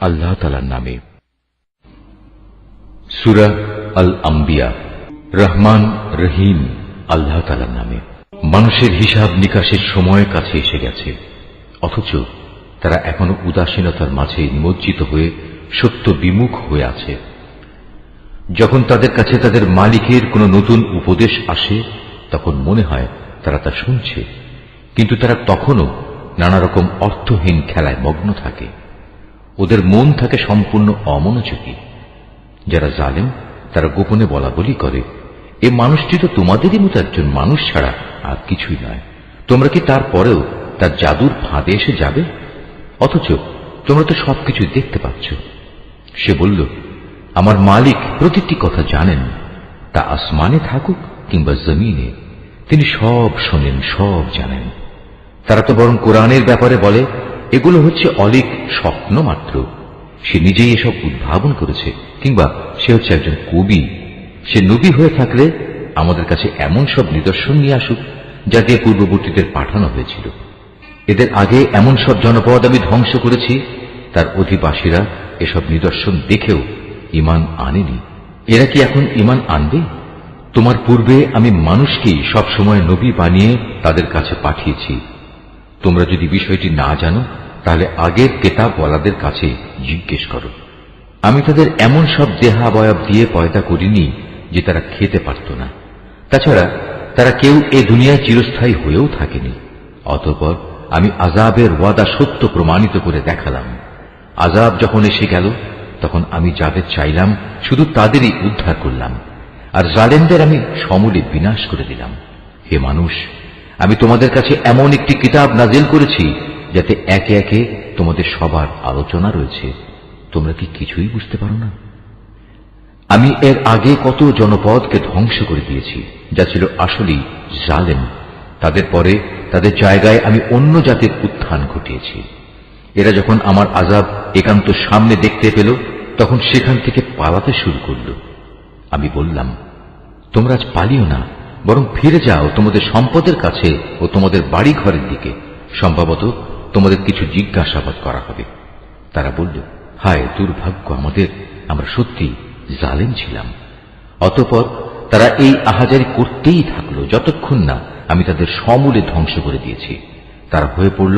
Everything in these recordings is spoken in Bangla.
আল্লাহ তাআলার নামে। সূরা আল আম্বিয়া। রহমান রহিম আল্লাহ তাআলার নামে। মানুষের হিসাব নিকাশের সময় কাছে এসে গেছে, অথচ তারা এখনো উদাসীনতার মাঝে নিমজ্জিত হয়ে সত্য বিমুখ হয়ে আছে। যখন তাদের কাছে তাদের মালিকের কোনো নতুন উপদেশ আসে, তখন মনে হয় তারা তা শুনছে, কিন্তু তারা তখনও নানা রকম অর্থহীন খেলায় মগ্ন থাকে। ওদের মন থাকে সম্পূর্ণ অমনোযোগী। যারা জালেম তারা গোপনে বলা বলি করে, এ মানুষটি তো তোমাদেরই মতো একজন মানুষ ছাড়া আর কিছুই নয়। তোমরা কি তারপরেও তার জাদুর ফাঁদে এসে যাবে? অথচ তোমরা তো সবকিছু দেখতে পাচ্ছ। সে বলল, আমার মালিক প্রতিটি কথা জানেন, তা আসমানে থাকুক কিংবা জমিনে, তিনি সব শোনেন, সব জানেন। তারা তো বরং কোরআনের ব্যাপারে বলে, এগুলো হচ্ছে অলীক স্বপ্ন মাত্র। সে নিজেই এসব উদ্ভাবন করেছে, কিংবা সে হচ্ছে একজন কবি। সে নবী হয়ে থাকলে আমাদের কাছে এমন সব নিদর্শন নিয়ে আসুক, যা দিয়ে পূর্ববর্তীদের পাঠানো হয়েছিল। এদের আগে এমন সব জনপদ আমি ধ্বংস করেছি, তার অধিবাসীরা এসব নিদর্শন দেখেও ঈমান আনেনি। এরা কি এখন ঈমান আনবে? তোমার পূর্বে আমি মানুষকেই সবসময় নবী বানিয়ে তাদের কাছে পাঠিয়েছি। তোমরা যদি বিষয়টি না জানো, তাহলে আগের কেতাবওয়ালাদের কাছে জিজ্ঞেস করো। আমি তাদের এমন সব দেহাবয়ব দিয়ে পয়দা করিনি যে তারা খেতে পারত না। তাছাড়া তারা কেউ এ দুনিয়ায় চিরস্থায়ী হয়েও থাকেনি। অতঃপর আমি আযাবের ওয়াদা সত্য প্রমাণিত করে দেখালাম। আযাব যখন এসে গেল, তখন আমি যাদের চাইলাম শুধু তাদেরই উদ্ধার করলাম, আর জালেমদের আমি সমূলে বিনাশ করে দিলাম। হে মানুষ, আমি তোমাদের কাছে এমন একটি কিতাব নাজিল করেছি যাতে একে একে তোমাদের সবার আলোচনা রয়েছে। তোমরা কি কিছুই বুঝতে পারো না? আমি এর আগে কত জনপদকে ধ্বংস করে দিয়েছি, যা ছিল আসলেই জালেম। তাদের পরে তাদের জায়গায় আমি অন্য জাতির উত্থান ঘটিয়েছি। এরা যখন আমার আযাব একান্ত সামনে দেখতে পেল, তখন সেখান থেকে পালাতে শুরু করল। আমি বললাম, তোমরা আজ পালিও না, বরং ফিরে যাও তোমাদের সম্পদের কাছে ও তোমাদের বাড়ি ঘরের দিকে। সম্ভবত তোমাদের কিছু জিজ্ঞাসাবাদ করা হবে। তারা বলল, হায় দুর্ভাগ্য আমাদের, আমরা সত্যি জালেম ছিলাম। অতঃপর তারা এই আহাজারি করতেই থাকলো, যতক্ষণ না আমি তাদের সমূলে ধ্বংস করে দিয়েছি। তারা হয়ে পড়ল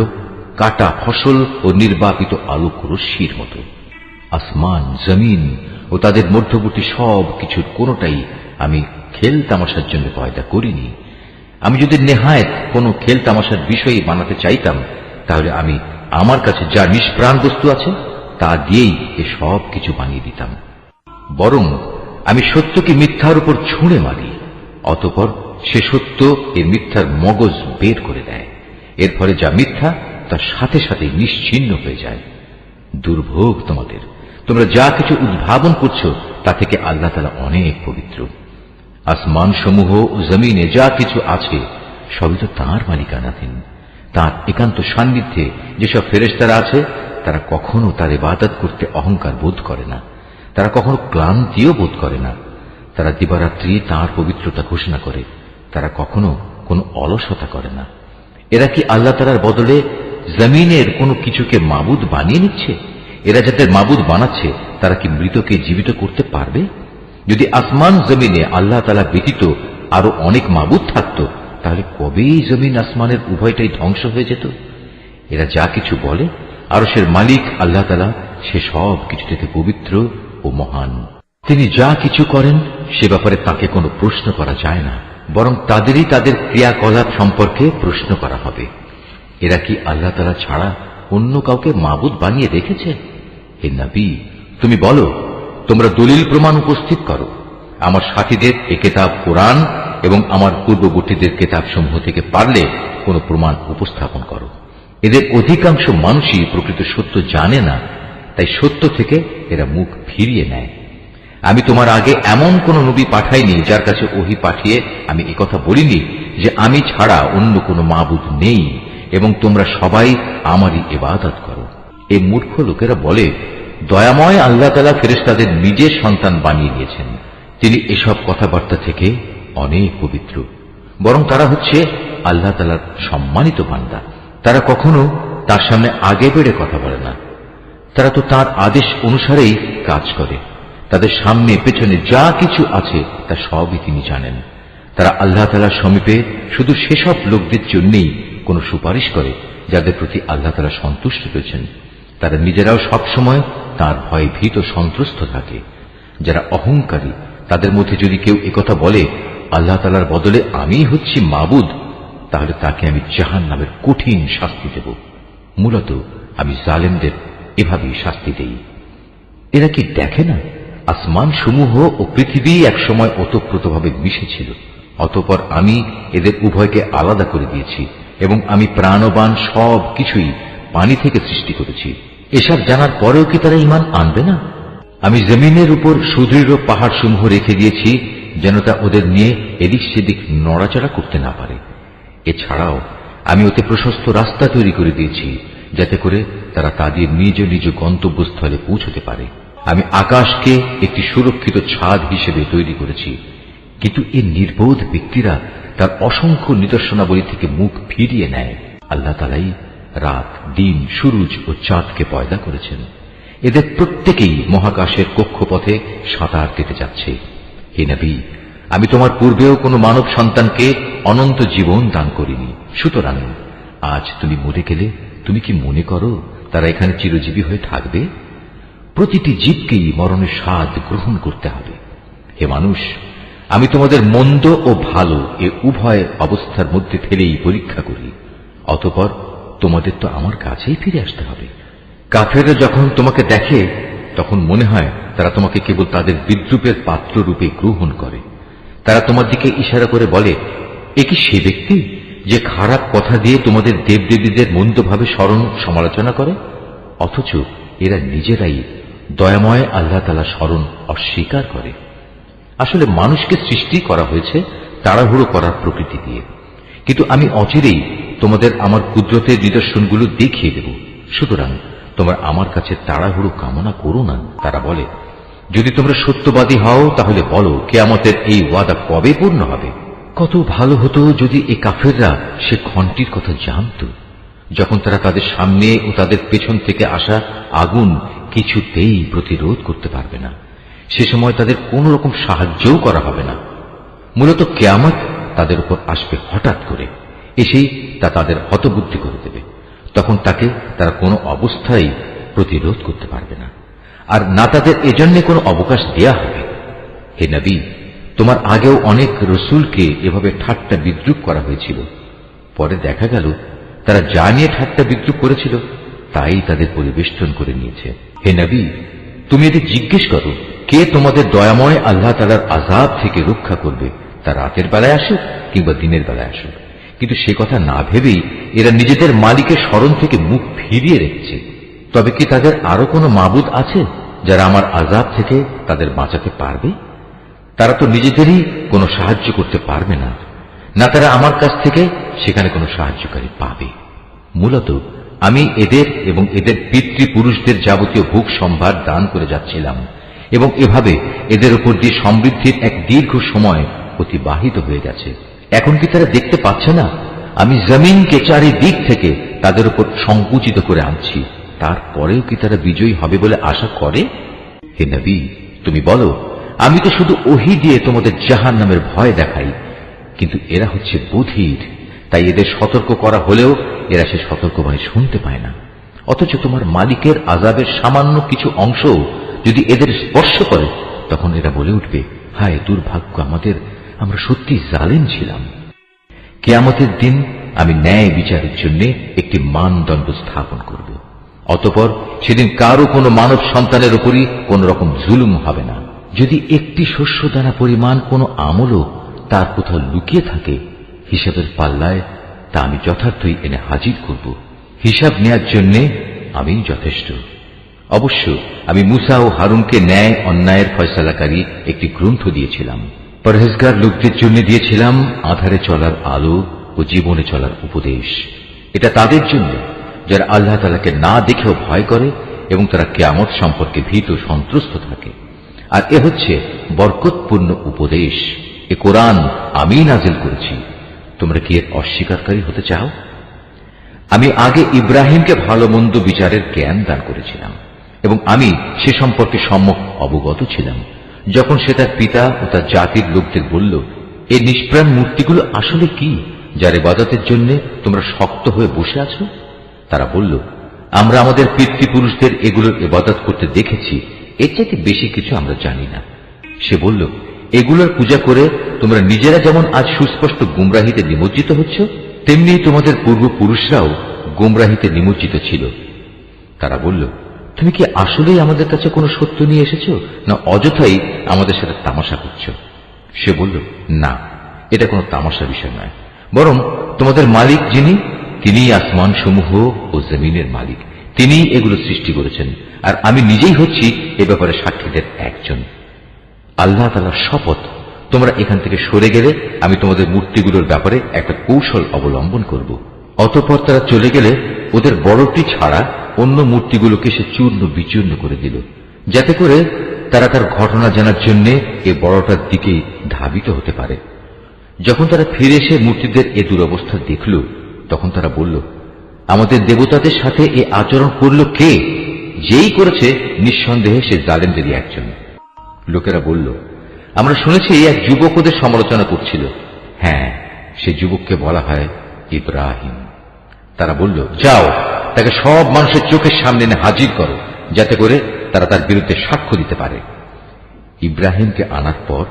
কাটা ফসল ও নির্বাপিত আলোক রশ্মির মতো। আসমান, জমিন ও তাদের মধ্যবর্তী সব কিছুর কোনোটাই আমি খেল তামাশার জন্য পয়দা করিনি। আমি যদি নেহায়েত কোনো খেল তামাশার বিষয় বানাতে চাইতাম, তাহলে আমি আমার কাছে যা নিষ্প্রাণ বস্তু আছে তা দিয়েই এ সব কিছু বানিয়ে দিতাম। বরং আমি সত্যকে মিথ্যার উপর ছুঁড়ে মারি, অতঃপর সে সত্য এ মিথ্যার মগজ বের করে দেয়। এর ফলে যা মিথ্যা তার সাথে সাথে নিশ্চিহ্ন হয়ে যায়। দুর্ভোগ তোমাদের, তোমরা যা কিছু উদ্ভাবন করছো তা থেকে আল্লাহ তাআলা অনেক পবিত্র। আসমান সমূহ ও জমিনে যা কিছু আছে সবই তো তাঁর মালিকানাধীন। তাঁর একান্ত সান্নিধ্যে যেসব ফেরেশতারা আছে, তারা কখনো তার ইবাদত করতে অহংকার বোধ করে না। তারা কখনো ক্লান্তিও বোধ করে না। তারা দিবারাত্রি তাঁর পবিত্রতা ঘোষণা করে। তারা কখনো কোনো অলসতা করে না। এরা কি আল্লাহ তাআলার বদলে জমিনের কোনো কিছুকে মাবুদ বানিয়ে নিচ্ছে? এরা যাদের মাবুদ বানাচ্ছে, তারা কি মৃতকে জীবিত করতে পারবে? যদি আসমান জমিনে আল্লাহ তাআলা ব্যতীত আরো অনেক মাবুদ থাকত, তাহলে কবেই জমিন আসমানের উভয়টাই ধ্বংস হয়ে যেত। এরা যা কিছু বলে, আরশের মালিক আল্লাহ তাআলা সে সব কিছু থেকে পবিত্র ও মহান। তিনি যা কিছু করেন সে ব্যাপারে তাকে কোনো প্রশ্ন করা যায় না, বরং তাদেরই তাদের ক্রিয়াকলাপ সম্পর্কে প্রশ্ন করা হবে। এরা কি আল্লাহ তাআলা ছাড়া অন্য কাউকে মাবুদ বানিয়ে রেখেছে? হে নবী, তুমি বলো, তোমরা দলিল প্রমাণ উপস্থিত করো। আমার সাথীদের এ কিতাব কোরআন এবং আমার পূর্ববর্তীদের কিতাবসমূহ থেকে পারলে কোনো প্রমাণ উপস্থাপন করো। এদের অধিকাংশ মানুষই প্রকৃত সত্য জানে না, তাই সত্য থেকে এরা মুখ ফিরিয়ে নেয়। আমি তোমার আগে এমন কোন নবী পাঠাইনি যার কাছে ওহী পাঠিয়ে আমি একথা বলিনি যে আমি ছাড়া অন্য কোনো মাবুদ নেই এবং তোমরা সবাই আমারই ইবাদত করো। এই মূর্খ লোকেরা বলে, দয়াময় আল্লাহ তাআলা ফেরেশতাদের নিজের সন্তান বানিয়ে নিয়েছেন। তিনি এসব কথাবার্তা থেকে অনেক পবিত্র। বরং তারা হচ্ছে আল্লাহ তাআলার সম্মানিত বান্দা। তারা কখনো তার সামনে আগে বেড়ে কথা বলে না। তারা তো তার আদেশ অনুসারেই কাজ করে। তাদের সামনে পেছনে যা কিছু আছে তা সবই তিনি জানেন। তারা আল্লাহ তাআলার সমীপে শুধু সেসব লোকদের জন্যই কোন সুপারিশ করে যাদের প্রতি আল্লাহ তাআলা সন্তুষ্ট রয়েছেন। তারা নিজেরাও সবসময় তার ভয়ে ভীত সন্ত্রস্ত থাকে। যারা অহংকারী তাদের মধ্যে যদি কেউ একথা বলে আল্লাহ তাআলার বদলে আমিই হচ্ছি মাবুদ, তাহলে তাকে আমি জাহান্নামের কঠিন শাস্তি দেব। মূলত আমি জালেমদের এভাবেই শাস্তি দেই। এরা কি দেখে না আসমান সমূহ ও পৃথিবী একসময় ওতপ্রোতভাবে মিশেছিল, অতঃপর আমি এদের উভয়কে আলাদা করে দিয়েছি এবং আমি প্রাণবান সব কিছুই পানি থেকে সৃষ্টি করেছি। এসব জানার পরেও কি তারা ঈমান আনবে না? আমি জমিনের উপর সুদৃঢ় পাহাড় সমূহ রেখে দিয়েছি যেন তা ওদের নিয়ে এদিক সেদিক নড়াচড়া করতে না পারে। এছাড়াও আমি ওতে প্রশস্ত রাস্তা তৈরি করে দিয়েছি যাতে করে তারা তাদের নিজ নিজ গন্তব্যস্থলে পৌঁছতে পারে। আমি আকাশকে একটি সুরক্ষিত ছাদ হিসেবে তৈরি করেছি, কিন্তু এই নির্বোধ ব্যক্তিরা তার অসংখ্য নিদর্শনাবলী থেকে মুখ ফিরিয়ে নেয়। আল্লাহ তাআলাই রাত, দিন, সূরজ ও চাঁদকে পয়দা করেছেন। এদের প্রত্যেকেই মহাকাশের কক্ষপথে সাঁতার কেটে যাচ্ছে। হে নবী, আমি তোমার পূর্বেও কোনো মানব সন্তানকে অনন্ত জীবন দান করিনি। সুতরাং আজ তুমি মরে গেলে তুমি কি মনে করো তারা এখানে চিরজীবী হয়ে থাকবে? প্রতিটি জীবকেই মরণের স্বাদ গ্রহণ করতে হবে। হে মানুষ, আমি তোমাদের মন্দ ও ভালো এ উভয় অবস্থার মধ্যে ফেলেই পরীক্ষা করি, অতঃপর তোমাদের তো আমার কাছেই ফিরে আসতে হবে। কাফেররা যখন তোমাকে দেখে তখন মনে হয় তারা তোমাকে কেবল তাদের বিদ্রূপের পাত্র রূপে গ্রহণ করে। তারা তোমার দিকে ইশারা করে বলে, এ কি সে ব্যক্তি যে খারাপ কথা দিয়ে তোমাদের দেবদেবীদের মন্দভাবে স্মরণ সমালোচনা করে? অথচ এরা নিজেরাই দয়াময় আল্লাহ তাআলা স্মরণ অস্বীকার করে। আসলে মানুষকে সৃষ্টি করা হয়েছে তাড়াহুড়ো করার প্রকৃতি দিয়ে, কিন্তু আমি অচিরেই তোমাদের আমার কুদরতের নিদর্শনগুলো দেখিয়ে দেব। সুতরাং তোমরা আমার কাছে তাড়াহুড়ো কামনা করো না। তারা বলে, যদি তোমরা সত্যবাদী হও তাহলে বলো কিয়ামতের এই ওয়াদা কবে পূর্ণ হবে? কত ভালো হতো যদি এই কাফেররা সে ঘণ্টির কথা জানত, যখন তারা তাদের সামনে ও তাদের পেছন থেকে আসা আগুন কিছুতেই প্রতিরোধ করতে পারবে না। সে সময় তাদের কোন রকম সাহায্যও করা হবে না। মূলত কিয়ামত তাদের উপর আসবে হঠাৎ করে, এসেই তা তাদের হতবুদ্ধি করে দেবে। তখন তাকে তারা কোনো অবস্থায় প্রতিরোধ করতে পারবে না, আর না তাদের এজন্য কোনো অবকাশ দেয়া হবে। হে নবী, তোমার আগেও অনেক রসুলকে এভাবে ঠাট্টা বিদ্রূপ করা হয়েছিল। পরে দেখা গেল তারা যা নিয়ে ঠাট্টা বিদ্রূপ করেছিল তাই তাদের পরিবেষ্টন করে নিয়েছে। হে নবী, তুমি এদের জিজ্ঞেস করো, কে তোমাদের দয়াময় আল্লাহ তাআলার আযাব থেকে রক্ষা করবে, তা রাতের বেলায় আসুক কিংবা দিনের বেলায় আসুক। কিন্তু সে কথা না ভেবেই এরা নিজেদের মালিকের স্মরণ থেকে মুখ ফিরিয়ে রেখেছে। তবে কি তাদের আরো কোনো মাবুদ আছে যারা আমার আযাব থেকে তাদের বাঁচাতে পারবে? তারা তো নিজেদেরই কোনো সাহায্য করতে পারবে না, না তারা আমার কাছ থেকে সেখানে কোনো সাহায্যকারী পাবে। মূলত আমি এদের এবং এদের পিতৃপুরুষদের যাবতীয় ভোগ সম্ভার দান করে যাচ্ছিলাম, এবং এভাবে এদের উপর দিয়ে সমৃদ্ধির এক দীর্ঘ সময় অতিবাহিত হয়ে গেছে। এখন কি তারা দেখতে পাচ্ছে না আমি জমিনকে চারিদিক থেকে তাদের উপর সংকুচিত করে আনছি? তারপরেও কি তারা বিজয়ী হবে বলে আশা করে? হে নবী, তুমি বলো, আমি তো শুধু ওহী দিয়ে তোমাদের জাহান্নামের ভয় দেখাই, কিন্তু এরা হচ্ছে বধির, তাই এদের সতর্ক করা হলেও এরা সে সতর্কবাণী শুনতে পায় না। অথচ তোমার মালিকের আযাবের সামান্য কিছু অংশ যদি এদের স্পর্শ করে তখন এরা বলে উঠবে, হায় দুর্ভাগ্য আমাদের, আমরা সত্যি জালেম ছিলাম। কিয়ামতের দিন আমি ন্যায় বিচারের জন্য একটি মানদণ্ড স্থাপন করব। অতঃপর সেদিন কারো কোনো মানব সন্তানের উপরই কোন রকম জুলুম হবে না। যদি একটি শস্যদানা পরিমাণ কোনো আমলও তার কোথাও লুকিয়ে থাকে, হিসাবের পাল্লায় তা আমি যথার্থই এনে হাজির করব। হিসাব নেয়ার জন্য আমি যথেষ্ট। অবশ্য আমি মুসা ও হারুনকে ন্যায় অন্যায়ের ফয়সালাকারী একটি গ্রন্থ দিয়েছিলাম। পরহেজগার লোকদের জন্য দিয়েছিলাম আধারে চলার আলো ও জীবনে চলার উপদেশ। এটা তাদের জন্য যারা আল্লাহ তাআলাকে না দেখেও ভয় করে এবং তারা কিয়ামত সম্পর্কে ভীত সন্ত্রস্ত থাকে। আর এ হচ্ছে বরকতপূর্ণ উপদেশ। এ কোরআন আমি নাজিল করেছি, তোমরা কি এর অস্বীকারী হতে চাও? আমি আগে ইব্রাহিমকে ভালো মন্দ বিচারের জ্ঞান দান করেছিলাম, এবং আমি সে সম্পর্কে সম্যক অবগত ছিলাম। যখন সে তার পিতা ও তার জাতির লোকদের বলল, এই নিষ্প্রাণ মূর্তিগুলো আসলে কি, যার ইবাদতের জন্য তোমরা শক্ত হয়ে বসে আছো? তারা বলল, আমরা আমাদের পিতৃপুরুষদের এগুলোর ইবাদত করতে দেখেছি, এর চাইতে বেশি কিছু আমরা জানি না। সে বলল, এগুলোর পূজা করে তোমরা নিজেরা যেমন আজ সুস্পষ্ট গুমরাহিতে নিমজ্জিত হচ্ছ, তেমনি তোমাদের পূর্বপুরুষরাও গুমরাহিতে নিমজ্জিত ছিল। তারা বলল, তুমি কি আসলেই আমাদের কাছে কোনো সত্য নিয়ে এসেছ, না অযথাই আমাদের সাথে তামাশা করছ? সে বলল, না, এটা কোনো তামাশা বিষয় নয়, বরং তোমাদের মালিক যিনি, তিনিই আসমান সমূহ ও জমিনের মালিক, তিনিই এগুলো সৃষ্টি করেছেন, আর আমি নিজেই হচ্ছি এ ব্যাপারে সাক্ষীদের একজন। আল্লাহ তাআলার শপথ, তোমরা এখান থেকে সরে গেলে আমি তোমাদের মূর্তিগুলোর ব্যাপারে একটা কৌশল অবলম্বন করব। অতঃপর তারা চলে গেলে ওদের বড়টি ছাড়া অন্য মূর্তিগুলোকে সে চূর্ণ বিচূর্ণ করে দিল, যাতে করে তারা তার ঘটনা জানার জন্য এ বড়টার দিকে ধাবিত হতে পারে। যখন তারা ফিরে এসে মূর্তিদের এ দুরবস্থা দেখল, তখন তারা বলল, আমাদের দেবতাদের সাথে এ আচরণ করল কে? যেই করেছে নিঃসন্দেহে সে জালেমদেরই একজন। লোকেরা বলল, আমরা শুনেছি এক যুবক ওদের সমালোচনা করছিল। হ্যাঁ, সে যুবককে বলা হয় ইব্রাহিম। তারা বলল, যাও, তাকে সব মানুষের চোখের সামনে এনে হাজির করো, যাতে করে তারা তার বিরুদ্ধে সাক্ষ্য দিতে পারে। ইব্রাহিমকে আনার পর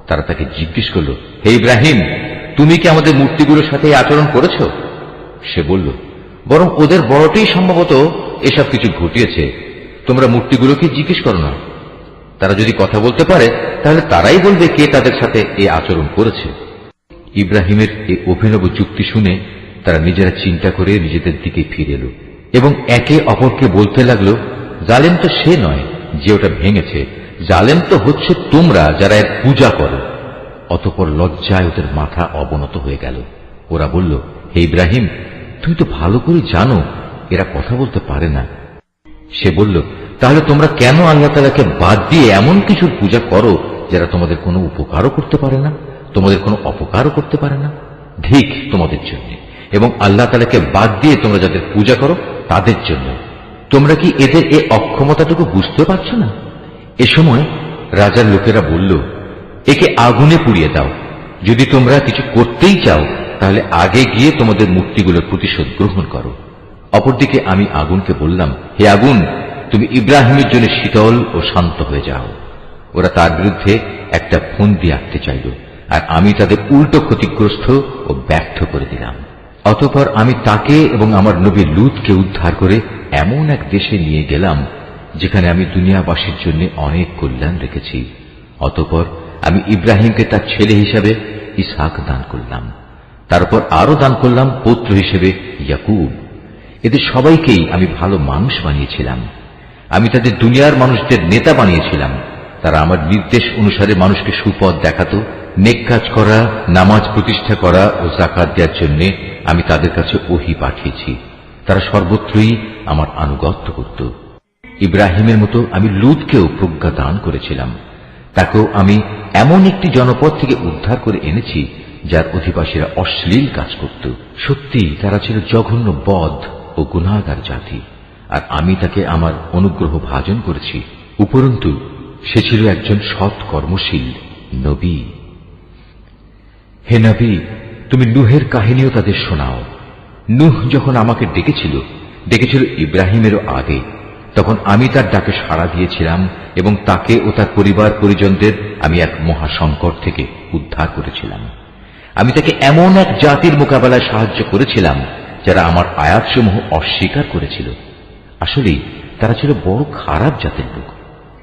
তারা তাকে জিজ্ঞেস করল, হে ইব্রাহিম, তুমি কি আমাদের মূর্তিগুলোর সাথে এই আচরণ করেছ? সে বলল, বরং ওদের বড়টাই সম্ভবত এসব কিছু ঘটিয়েছে, তোমরা মূর্তিগুলোকে জিজ্ঞেস করো না। তারা যদি কথা বলতে পারে তাহলে তারাই বলবে কে তাদের সাথে এই আচরণ করেছে। ইব্রাহিমের এই অভিনব যুক্তি শুনে তারা নিজেরা চিন্তা করে নিজেদের দিকে ফিরে এলো এবং একে অপরকে বলতে লাগলো, জালেম তো সে নয় যে ওটা ভেঙেছে, জালেম তো হচ্ছে তোমরা যারা এর পূজা করো। অতঃপর লজ্জায় ওদের মাথা অবনত হয়ে গেল। ওরা বলল, হে ইব্রাহিম, তুমি তো ভালো করে জানো এরা কথা বলতে পারে না। সে বলল, তাহলে তোমরা কেন আল্লাহ তাআলাকে বাদ দিয়ে এমন কিছুর পূজা করো যারা তোমাদের কোনো উপকারও করতে পারে না, তোমাদের কোনো অপকারও করতে পারে না? ঠিক তোমাদের জন্য, এবং আল্লাহ তাআলাকে বাদ দিয়ে তোমরা যাদের পূজা করো তাদের জন্য। তোমরা কি এদের এই অক্ষমতাটুকু বুঝতে পারছো না? এ সময় রাজার লোকেরা বলল, একে আগুনে পুড়িয়ে দাও। যদি তোমরা কিছু করতেই চাও তাহলে আগে গিয়ে তোমাদের মূর্তিগুলোর প্রতিশোধ গ্রহণ করো। অপরদিকে আমি আগুনকে বললাম, হে আগুন, তুমি ইব্রাহিমের জন্য শীতল ও শান্ত হয়ে যাও। ওরা তার বিরুদ্ধে একটা ফন্দি আঁকতে চাইল, আর আমি তাদের উল্টো ক্ষতিগ্রস্ত ও ব্যর্থ করে দিলাম। অতঃপর আমি তাকে এবং আমার নবী লূতকে উদ্ধার করে এমন এক দেশে নিয়ে গেলাম যেখানে আমি দুনিয়াবাসীর জন্য অনেক কল্যাণ রেখেছি। অতঃপর আমি ইব্রাহিমকে তার ছেলে হিসাবে ইসহাক দান করলাম, তারপর আরো দান করলাম পুত্র হিসেবে ইয়াকুব। এদের সবাইকেই আমি ভালো মানুষ বানিয়েছিলাম। আমি তাদের দুনিয়ার মানুষদের নেতা বানিয়েছিলাম। তারা আমার নির্দেশ অনুসারে মানুষকে সুপথ দেখাতো, নেক কাজ করা, নামাজ প্রতিষ্ঠা করা ও যাকাত দেওয়ার জন্য আমি তাদের কাছে ওহী পাঠিয়েছি। তারা সর্বত্রই আমার আনুগত্য করত। ইব্রাহিমের মতো আমি লূতকেও প্রজ্ঞা দান করেছিলাম। তাকেও আমি এমন একটি জনপদ থেকে উদ্ধার করে এনেছি যার অধিবাসীরা অশ্লীল কাজ করত। সত্যি তারা ছিল জঘন্য বদ ও গুনাহগার জাতি, আর আমি তাকে আমার অনুগ্রহ ভাজন করেছি। উপরন্তু সে ছিল একজন সৎ কর্মশীল নবী। হে নবী, তুমি নূহের কাহিনীও তাদের শোনাও। নূহ যখন আমাকে ডেকেছিল ইব্রাহিমেরও আগে, তখন আমি তার ডাকে সাড়া দিয়েছিলাম এবং তাকে ও তার পরিবার পরিজনদের আমি এক মহাসংকট থেকে উদ্ধার করেছিলাম। আমি তাকে এমন এক জাতির মোকাবেলায় সাহায্য করেছিলাম যারা আমার আয়াতসমূহ অস্বীকার করেছিল। আসলেই তারা ছিল বড় খারাপ জাতের লোক।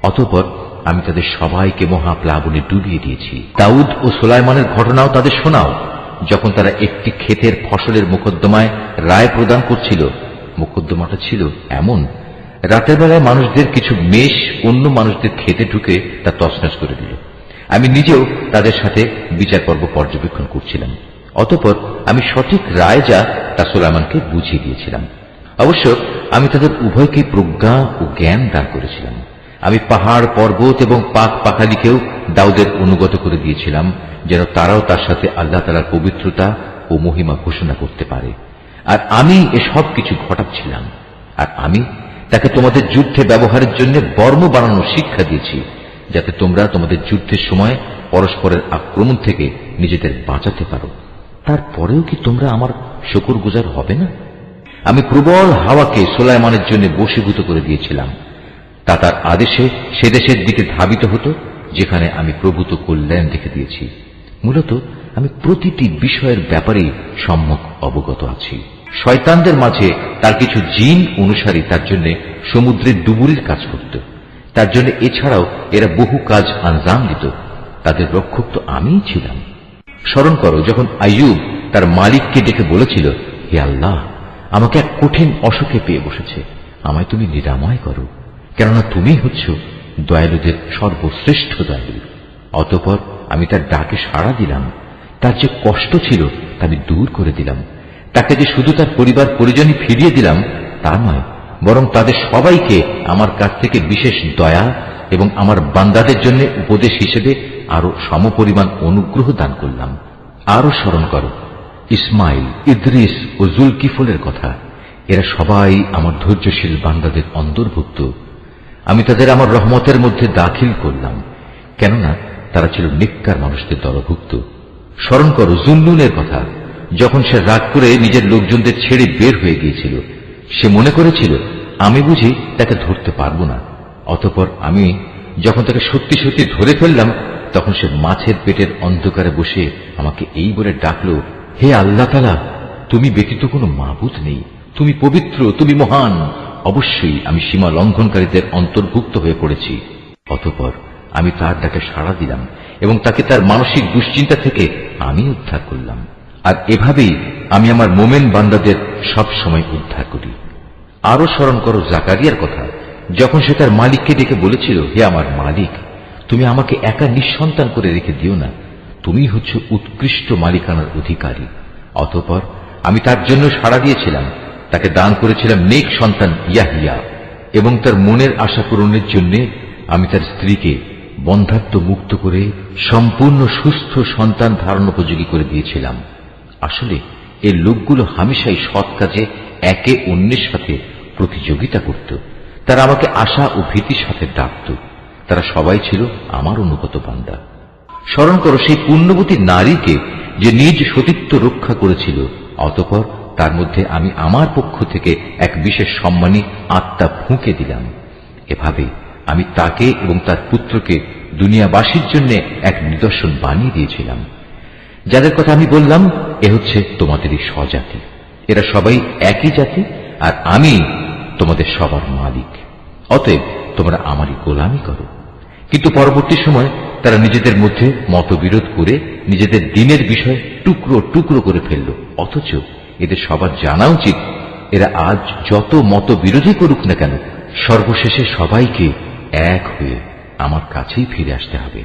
অতঃপর আমি তাদের সবাইকে মহাপ্লাবনে ডুবিয়ে দিয়েছি। দাউদ ও সুলাইমানের ঘটনাও তাদের শোনাও। যখন তারা একটি ক্ষেতের ফসলের মোকদ্দমায় রায় প্রদান করছিল, মোকদ্দমাটা ছিল এমন, রাতের বেলায় মানুষদের কিছু মেষ অন্য মানুষদের খেতে ঢুকে তা তছনছ করে দিল। আমি নিজেও তাদের সাথে বিচার পর্ব পর্যবেক্ষণ করছিলাম। অতঃপর আমি সঠিক রায় যা তা সুলাইমানকে বুঝিয়ে দিয়েছিলাম। অবশ্য আমি তাদের উভয়কে প্রজ্ঞা ও জ্ঞান দান করেছিলাম। আমি পাহাড়, পর্বত এবং পাক পাখালিকেও দাউদের অনুগত করে দিয়েছিলাম, যেন তারাও তার সাথে আল্লাহ তাআলার পবিত্রতা ও মহিমা ঘোষণা করতে পারে। আর আমি এসব কিছু ঘটাচ্ছিলাম। আর আমি তাকে তোমাদের যুদ্ধে ব্যবহারের জন্য বর্ম বানানোর শিক্ষা দিয়েছি, যাতে তোমরা তোমাদের যুদ্ধের সময় পরস্পরের আক্রমণ থেকে নিজেদের বাঁচাতে পারো। তারপরেও কি তোমরা আমার শুকরগুজার হবে না? আমি প্রবল হাওয়াকে সুলাইমানের জন্য বশীভূত করে দিয়েছিলাম। তা তার আদেশে সে দেশের দিকে ধাবিত হতো যেখানে আমি প্রভূত কল্যাণ রেখে দিয়েছি। মূলত আমি প্রতিটি বিষয়ের ব্যাপারে সম্যক অবগত আছি। শয়তানদের মাঝে তার কিছু জিন অনুসারী তার জন্য সমুদ্রের ডুবুরির কাজ করত। তার জন্য এছাড়াও এরা বহু কাজ আঞ্জাম দিত। তাদের রক্ষক তো আমিই ছিলাম। স্মরণ করো, যখন আইয়ুব তার মালিককে ডেকে বলেছিল, হে আল্লাহ, আমাকে এক কঠিন অসুখে পেয়ে বসেছে, আমায় তুমি নিরাময় করো, কেননা তুমি হচ্ছ দয়ালুদের সর্বশ্রেষ্ঠ দয়ালু। অতঃপর আমি তার ডাকে সাড়া দিলাম। তার যে কষ্ট ছিল তা আমি দূর করে দিলাম। তাকে যে শুধু তার পরিবার পরিজনই ফিরিয়ে দিলাম তা নয়, বরং তাদের সবাইকে আমার কাছ থেকে বিশেষ দয়া এবং আমার বান্দাদের জন্য উপদেশ হিসেবে আরো সমপরিমাণ অনুগ্রহ দান করলাম। আরো স্মরণ করো ইসমাইল, ইদ্রিস ও জুলকিফলের কথা। এরা সবাই আমার ধৈর্যশীল বান্দাদের অন্তর্ভুক্ত। আমি তাদের আমার রহমতের মধ্যে দাখিল করলাম, কেননা তারা ছিল নেককার মানুষদের দলভুক্ত। স্মরণ করো জুন্নুনের কথা। যখন সে রাগ করে নিজের লোকজনদের ছেড়ে বের হয়ে গিয়েছিল, সে মনে করেছিল আমি বুঝি তাকে ধরতে পারব না। অতঃপর আমি যখন তাকে সত্যি সত্যি ধরে ফেললাম, তখন সে মাছের পেটের অন্ধকারে বসে আমাকে এই বলে ডাকল, হে আল্লাহ তাআলা, তুমি ব্যতীত কোনো মাবুদ নেই, তুমি পবিত্র, তুমি মহান। অবশ্যই আমি সীমা লঙ্ঘনকারীদের অন্তর্ভুক্ত হয়ে পড়েছি। অতঃপর আমি তার ডাকে সাড়া দিলাম এবং তাকে তার মানসিক দুশ্চিন্তা থেকে আমি উদ্ধার করলাম। আর এভাবেই আমি আমার মোমেন বান্দাদের সব সময় উদ্ধার করি। আরো স্মরণ করো জাকারিয়ার কথা। যখন সে তার মালিককে ডেকে বলেছিল, হে আমার মালিক, তুমি আমাকে একা নিঃসন্তান করে রেখে দিও না, তুমি হচ্ছ উৎকৃষ্ট মালিকানার অধিকারী। অতঃপর আমি তার জন্য সাড়া দিয়েছিলাম, তাকে দান করেছিলাম নেক সন্তান ইয়াহিয়া, এবং তার মনের আশা পূরণের জন্য আমি তার স্ত্রীকে বন্ধাত্ব মুক্ত করে সম্পূর্ণ সুস্থ সন্তান ধারণ উপযোগী করে দিয়েছিলাম। আসলে এই লোকগুলো হামেশাই সৎ কাজে একে অন্যের সাথে প্রতিযোগিতা করত। তারা আমাকে আশা ও ভীতির সাথে ডাকত। তারা সবাই ছিল আমার অনুগত বান্দা। স্মরণ করো সেই পুণ্যবতী নারীকে যে নিজ সতীত্ব রক্ষা করেছিল। অতঃপর তার মধ্যে আমি আমার পক্ষ থেকে এক বিশেষ সম্মানী আত্মা ফুঁকে দিলাম। এভাবে আমি তাকে এবং তার পুত্রকে দুনিয়াবাসীর জন্য এক নিদর্শন বানিয়ে দিয়েছিলাম। যাদের কথা আমি বললাম, এ হচ্ছে তোমাদেরই স্বজাতি। এরা সবাই একই জাতি, আর আমি তোমাদের সবার মালিক। অতএব তোমরা আমারই গোলামি করো। কিন্তু পরবর্তী সময় তারা নিজেদের মধ্যে মতবিরোধ করে নিজেদের দ্বীনের বিষয় টুকরো টুকরো করে ফেলল। অথচ এদের সবার জানা উচিত, এরা আজ যত মতবিরোধী করুক না কেন, সর্বশেষে সবাইকে এক হয়ে আমার কাছেই ফিরে আসতে হবে।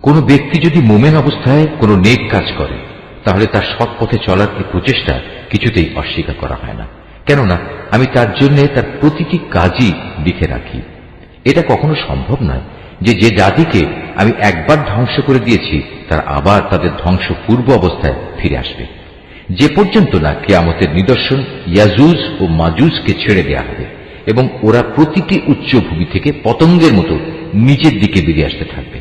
কোন ব্যক্তি যদি মোমেন অবস্থায় কোনো নেক কাজ করে, তাহলে তার সৎ পথে চলার এই প্রচেষ্টা কিছুতেই অস্বীকার করা হয় না, কেননা আমি তার জন্য তার প্রতিটি কাজই লিখে রাখি। এটা কখনো সম্ভব নয় যে যে জাতিকে আমি একবার ধ্বংস করে দিয়েছি তারা আবার তাদের ধ্বংস পূর্ব অবস্থায় ফিরে আসবে, যে পর্যন্ত না কিয়ামতের নিদর্শন ইয়াজুজ ও মাজুজকে ছেড়ে দেয়া হবে এবং ওরা প্রতিটি উচ্চভূমি থেকে পতঙ্গের মতো নিচের দিকে বেরিয়ে আসতে থাকবে।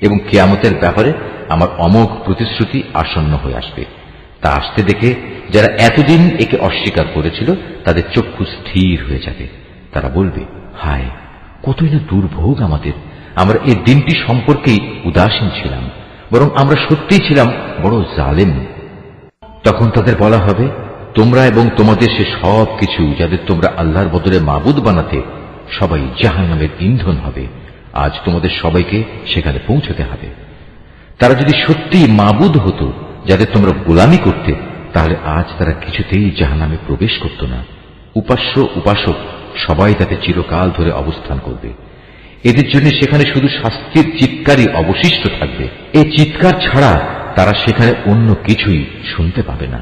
এবং কিয়ামতের ব্যাপারে আমার অমোঘ প্রতিশ্রুতি আসন্ন হয়ে আসবে। তা আসতে দেখে যারা এতদিন একে অস্বীকার করেছিল তাদের চক্ষু স্থির হয়ে যাবে। তারা বলবে, হায়, কতই না দুর্ভোগ আমাদের, আমরা এই দিনটি সম্পর্কেই উদাসীন ছিলাম, বরং আমরা সত্যিই ছিলাম বড় জালেম। তখন তাদের বলা হবে, তোমরা এবং তোমাদের সে সব কিছু যাদের তোমরা আল্লাহর বদলে মাবুদ বানাতে, সবাই জাহান্নামের ইন্ধন হবে। আজ তোমাদের সবাইকে সেখানে পৌঁছতে হবে। তারা যদি সত্যিই মাবুদ হতো যাদের তোমরা গোলামি করতে, তাহলে আজ তারা কিছুতেই জাহান্নামে প্রবেশ করত না। উপাস্য উপাসক সবাই তাতে চিরকাল ধরে অবস্থান করবে। এদের জন্য সেখানে শুধু শাস্তির চিৎকারই অবশিষ্ট থাকবে। এই চিৎকার ছাড়া তারা সেখানে অন্য কিছুই শুনতে পাবে না।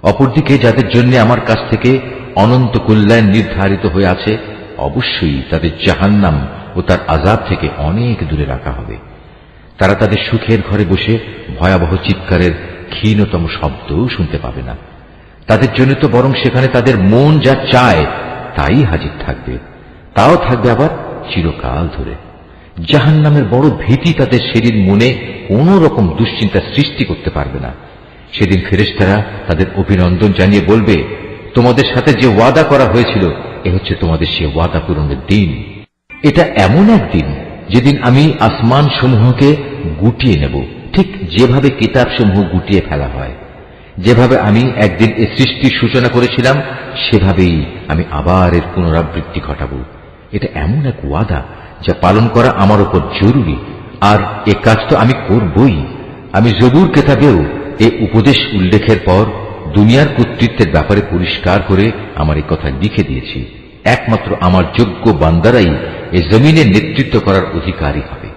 অপরদিকে যাদের জন্য আমার কাছ থেকে অনন্ত কল্যাণ নির্ধারিত হয়ে আছে, অবশ্যই তাদের জাহান্নাম ও তার আযাব থেকে অনেক দূরে রাখা হবে। তারা তাদের সুখের ঘরে বসে ভয়াবহ চিৎকারের ক্ষীণতম শব্দও শুনতে পাবে না। তাদের জন্য তো বরং সেখানে তাদের মন যা চায় তাই হাজির থাকবে, তাও থাকবে আবার চিরকাল ধরে। জাহান্নামের বড় ভীতি তাদের সেদিন মনে কোন রকম দুশ্চিন্তা সৃষ্টি করতে পারবে না। সেদিন ফেরেশতারা তাদের অভিনন্দন জানিয়ে বলবে, তোমাদের সাথে যে ওয়াদা করা হয়েছিল এ হচ্ছে তোমাদের সে ওয়াদা পূরণের দিন। এটা এমন এক দিন যেদিন আমি আসমান সমূহকে গুটিয়ে নেব, ঠিক যেভাবে কিতাব সমূহ গুটিয়ে ফেলা হয়। যেভাবে আমি একদিন এ সৃষ্টির সূচনা করেছিলাম সেভাবেই আমি আবার এর পুনরাবৃত্তি ঘটাবো। এটা এমন এক ওয়াদা যা পালন করা আমার উপর জরুরি, আর এ কাজ তো আমি করবই। আমি জবুর কেতাবেও এ উপদেশ উল্লেখের পর দুনিয়ার কর্তৃত্বের ব্যাপারে পরিষ্কার করে আমার এই কথা লিখে দিয়েছি। একমাত্র আমার যোগ্য বান্দারাই এ জমিনের নেতৃত্ব করার অধিকারী হবে।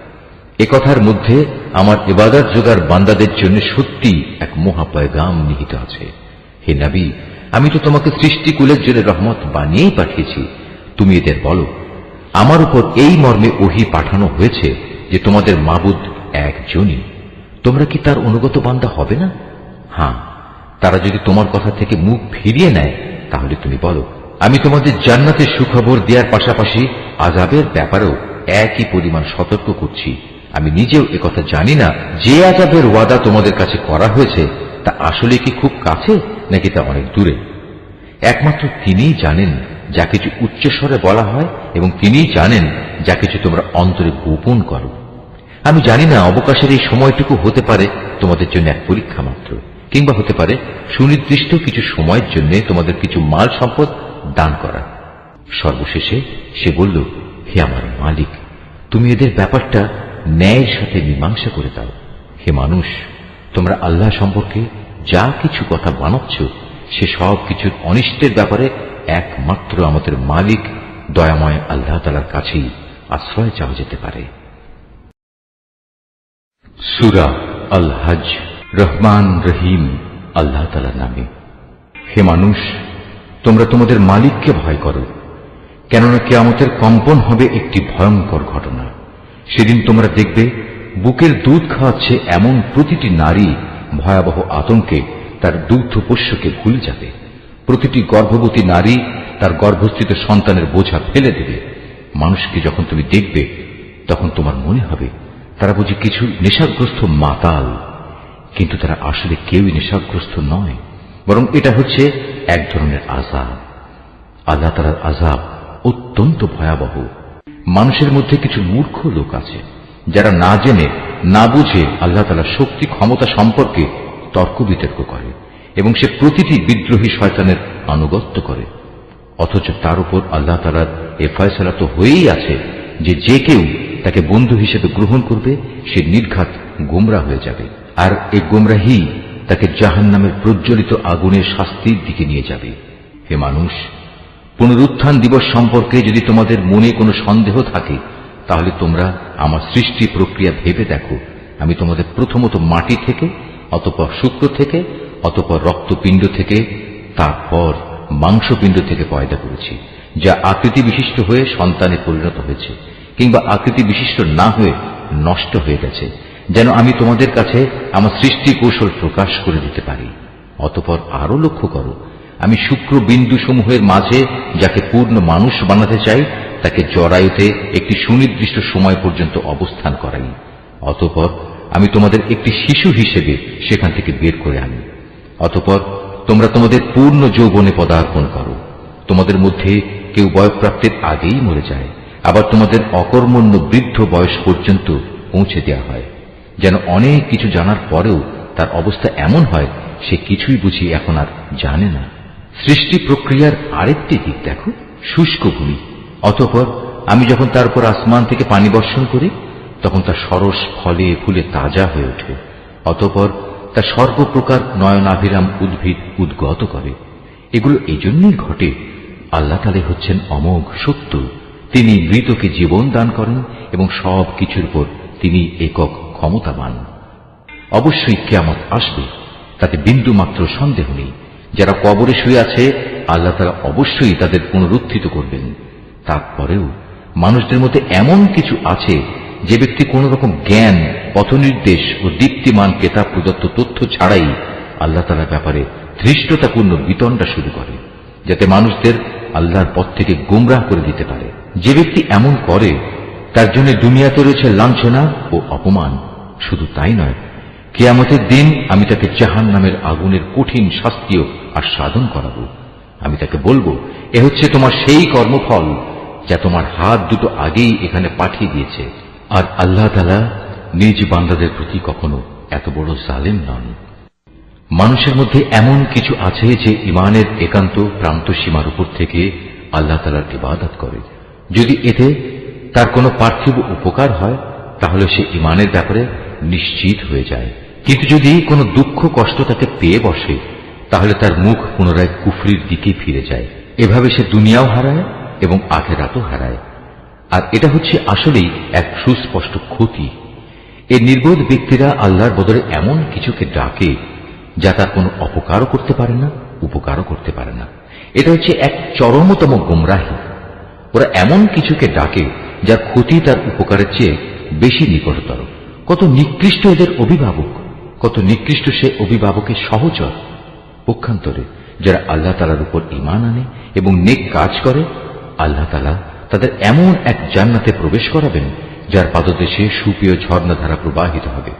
এ কথার মধ্যে আমার ইবাদত যোগার বান্দাদের জন্য সত্যি এক মহা পয়গাম নিহিত আছে। হে নবী, আমি তো তোমাকে সৃষ্টিকুলের জন্য রহমত বানিয়েই পাঠিয়েছি। তুমি এদের বলো, আমার উপর এই মর্মে ওহী পাঠানো হয়েছে যে তোমাদের মাবুদ একজনই। তোমরা কি তার অনুগত বান্দা হবে না? হ্যাঁ, তারা যদি তোমার কথা থেকে মুখ ফিরিয়ে নেয় তাহলে তুমি বলো, আমি তোমাদের জান্নাতের সুখবর দেওয়ার পাশাপাশি আযাবের ব্যাপারেও একই পরিমাণ সতর্ক করছি। আমি নিজেও একথা জানি না যে আযাবের ওয়াদা তোমাদের কাছে করা হয়েছে তা আসলে কি খুব কাছে নাকি তা অনেক দূরে। একমাত্র তিনিই জানেন যা কিছু উচ্চস্বরে বলা হয় এবং তিনিই জানেন যা কিছু তোমরা অন্তরে গোপন করো। আমি জানি না অবকাশের এই সময়টুকু হতে পারে তোমাদের জন্য এক পরীক্ষা মাত্র, কিংবা হতে পারে সুনির্দিষ্ট কিছু সময়ের জন্য তোমাদের কিছু মাল সম্পদ দান করা। সর্বশেষে সে বলল, হে আমার মালিক, তুমি এদের ব্যাপারটা ন্যায়ের সাথে মীমাংসা করে দাও। হে মানুষ, তোমরা আল্লাহ সম্পর্কে যা কিছু কথা বানাচ্ছ সে সব কিছুর অনিষ্টের ব্যাপারে একমাত্র আমাদের মালিক দয়াময় আল্লাহ তাআলার কাছেই আশ্রয় চাওয়া যেতে পারে। সূরা আল হজ। রহমান রহিম আল্লাহ তাআলার নামে। হে মানুষ, তোমরা তোমাদের মালিককে ভয় করো, কেননা কিয়ামতের কম্পন হবে একটি ভয়ঙ্কর ঘটনা। সেদিন তোমরা দেখবে বুকের দুধ খাওয়াচ্ছে এমন প্রতিটি নারী ভয়াবহ আতঙ্কে তার দুগ্ধপোষ্যকে ভুলে যাবে। প্রতিটি গর্ভবতী নারী তার গর্ভস্থিত সন্তানের বোঝা ফেলে দেবে। মানুষকে যখন তুমি দেখবে তখন তোমার মনে হবে তারা বুঝি কিছু নেশাগ্রস্ত মাতাল, কিন্তু তারা আসলে কেউই নেশাগ্রস্ত নয়, বরং এটা হচ্ছে এক ধরনের আযাব। আল্লাহ তাআলার আযাব অত্যন্ত ভয়াবহ। মানুষের মধ্যে কিছু মূর্খ লোক আছে যারা না জেনে না বুঝে আল্লাহ তাআলার শক্তি ক্ষমতা সম্পর্কে তর্ক বিতর্ক করে এবং সে প্রতিটি বিদ্রোহী শয়তানের আনুগত্য করে। অথচ তার উপর আল্লাহ তাআলার এ ফয়সালা তো হয়েই আছে যে যে কেউ তাকে বন্ধু হিসেবে গ্রহণ করবে সে নির্ঘাত গোমরা হয়ে যাবে, আর এই গোমরাহি তাকে জাহান্নামের প্রজ্বলিত আগুনের শাস্তির দিকে নিয়ে যাবে। হে মানুষ, পুনরুত্থান দিবস সম্পর্কে যদি তোমাদের মনে কোনো সন্দেহ থাকে তাহলে তোমরা আমার সৃষ্টি প্রক্রিয়া ভেবে দেখো। আমি তোমাদের প্রথমত মাটি থেকে, অতঃপর শুক্র থেকে, অতঃপর রক্তপিণ্ড থেকে, তারপর মাংসপিণ্ড থেকে পয়দা করেছি, যা আকৃতি বিশিষ্ট হয়ে সন্তানে পরিণত হয়েছে কিংবা আকৃতি বিশিষ্ট না হয়ে নষ্ট হয়ে গেছে, যেন আমি তোমাদের কাছে আমার সৃষ্টি কৌশল প্রকাশ করে দিতে পারি। অতঃপর আরো লক্ষ্য করো, আমি শুক্র বিন্দু সমূহের মাঝে যাকে পূর্ণ মানুষ বানাতে চাই তাকে জরায়ুতে একটি সুনির্দিষ্ট সময় পর্যন্ত অবস্থান করাই। অতঃপর আমি তোমাদের একটি শিশু হিসেবে সেখান থেকে বের করে আনি। অতঃপর তোমরা তোমাদের পূর্ণ যৌবনে পদার্পণ করো। তোমাদের মধ্যে কেউ বয়ঃপ্রাপ্তির আগেই মরে যায়, আবার তোমাদের অকর্মণ্য বৃদ্ধ বয়স পর্যন্ত পৌঁছে দেওয়া হয়, যেন অনেক কিছু জানার পরেও তার অবস্থা এমন হয় সে কিছুই বুঝি এখন আর জানে না। সৃষ্টি প্রক্রিয়ার আরেকটি দিক দেখো, শুষ্ক ভূমি। অতঃপর আমি যখন তার উপর আসমান থেকে পানি বর্ষণ করি তখন তা সরস ফলে ফুলে তাজা হয়ে ওঠে। অতঃপর তা সর্বপ্রকার নয়নাভিরাম উদ্ভিদ উদ্গত করে। এগুলো এজন্যই ঘটে, আল্লাহ তাআলা হচ্ছেন অমোঘ সত্য। তিনি মৃতকে জীবন দান করেন এবং সব কিছুর উপর তিনি একক ক্ষমতাবান। অবশ্যই কিয়ামত আসবে, তাতে বিন্দু মাত্র সন্দেহ নেই। যারা কবরে শুয়ে আছে আল্লাহ তাআলা অবশ্যই তাদের পুনরুত্থিত করবেন। তারপরেও মানুষদের মধ্যে এমন কিছু আছে যে ব্যক্তি কোন রকম জ্ঞান, পথনির্দেশ ও দীপ্তিমান কেতাব প্রদত্ত তথ্য ছাড়াই আল্লাহ তাআলার ব্যাপারে ধৃষ্টতাপূর্ণ বিতণ্ডা শুরু করে, যাতে মানুষদের আল্লাহর পথ থেকে গোমরাহ করে দিতে পারে। যে ব্যক্তি এমন করে তার জন্য দুনিয়াতে রয়েছে লাঞ্ছনা ও অপমান। শুধু তাই নয়, কিয়ামতের দিন আমি তাকে জাহান্নামের আগুনের কঠিন শাস্তিও আস্বাদন করাবো। আমি তাকে বলবো, এ হচ্ছে তোমার সেই কর্মফল যা তোমার হাত দুটো আগেই এখানে পাঠিয়ে দিয়েছে। আর আল্লাহ তাআলা নিজ বান্দাদের প্রতি কখনো এত বড় জালেম নন। মানুষের মধ্যে এমন কিছু আছে যে ঈমানের একান্ত প্রান্ত সীমার উপর থেকে আল্লাহ তাআলার ইবাদত করে। যদি এতে তার কোনো পার্থিব উপকার হয় তাহলে সে ঈমানের ব্যাপারে নিশ্চিত হয়ে যায়, কিন্তু যদি কোনো দুঃখ কষ্ট তাকে পেয়ে বসে তাহলে তার মুখ পুনরায় কুফরির দিকে ফিরে যায়। এভাবে সে দুনিয়াও হারায় এবং আখিরাতও হারায়। আর এটা হচ্ছে আসলেই এক সুস্পষ্ট ক্ষতি। এই নির্বোধ ব্যক্তিরা আল্লাহর বদলে এমন কিছুকে ডাকে যা তার কোনো অপকারও করতে পারে না, উপকারও করতে পারে না। এটা হচ্ছে এক চরমতম গোমরাহী। ওরা এমন কিছুকে ডাকে যার ক্ষতি তার উপকারের চেয়ে বেশি নিকটতর। কত নিকৃষ্ট এদের অভিভাবক, কত নিকৃষ্ট সে অভিভাবকের সহচর। পক্ষান্তরে যারা আল্লাহ তাআলার উপর ঈমান আনে এবং নেক কাজ করে, আল্লাহ তাআলা তাদের এমন এক জান্নাতে প্রবেশ করাবেন যার পাদদেশে সুপেয় ঝর্ণাধারা প্রবাহিত হবে।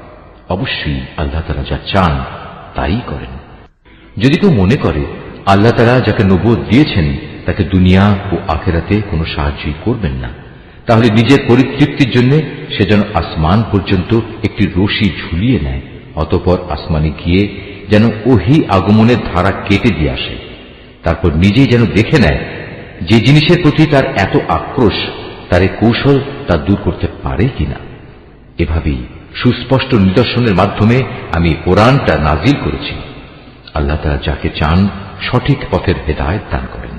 অবশ্যই আল্লাহ তাআলা যা চান তাই করেন। যদি কেউ মনে করে আল্লাহ তাআলা যাকে নবুয়ত দিয়েছেন তাকে দুনিয়া ও আখিরাতে কোনো সাহায্যই করবেন না, তাহলে নিজের পরিতৃপ্তির জন্য সে যেন আসমান পর্যন্ত একটি রশি ঝুলিয়ে নেয়, অতঃপর আসমানে গিয়ে যেন ওহী আগমনের ধারা কেটে দিয়ে আসে। তারপর নিজেই যেন দেখে নেয় যে জিনিসের প্রতি তার এত আক্রোশ তার এই কৌশল তা দূর করতে পারে কিনা। এভাবেই সুস্পষ্ট নিদর্শনের মাধ্যমে আমি কোরআনটা নাজিল করেছি। আল্লাহ তাআলা যাকে চান সঠিক পথের হেদায়েত দান করেন।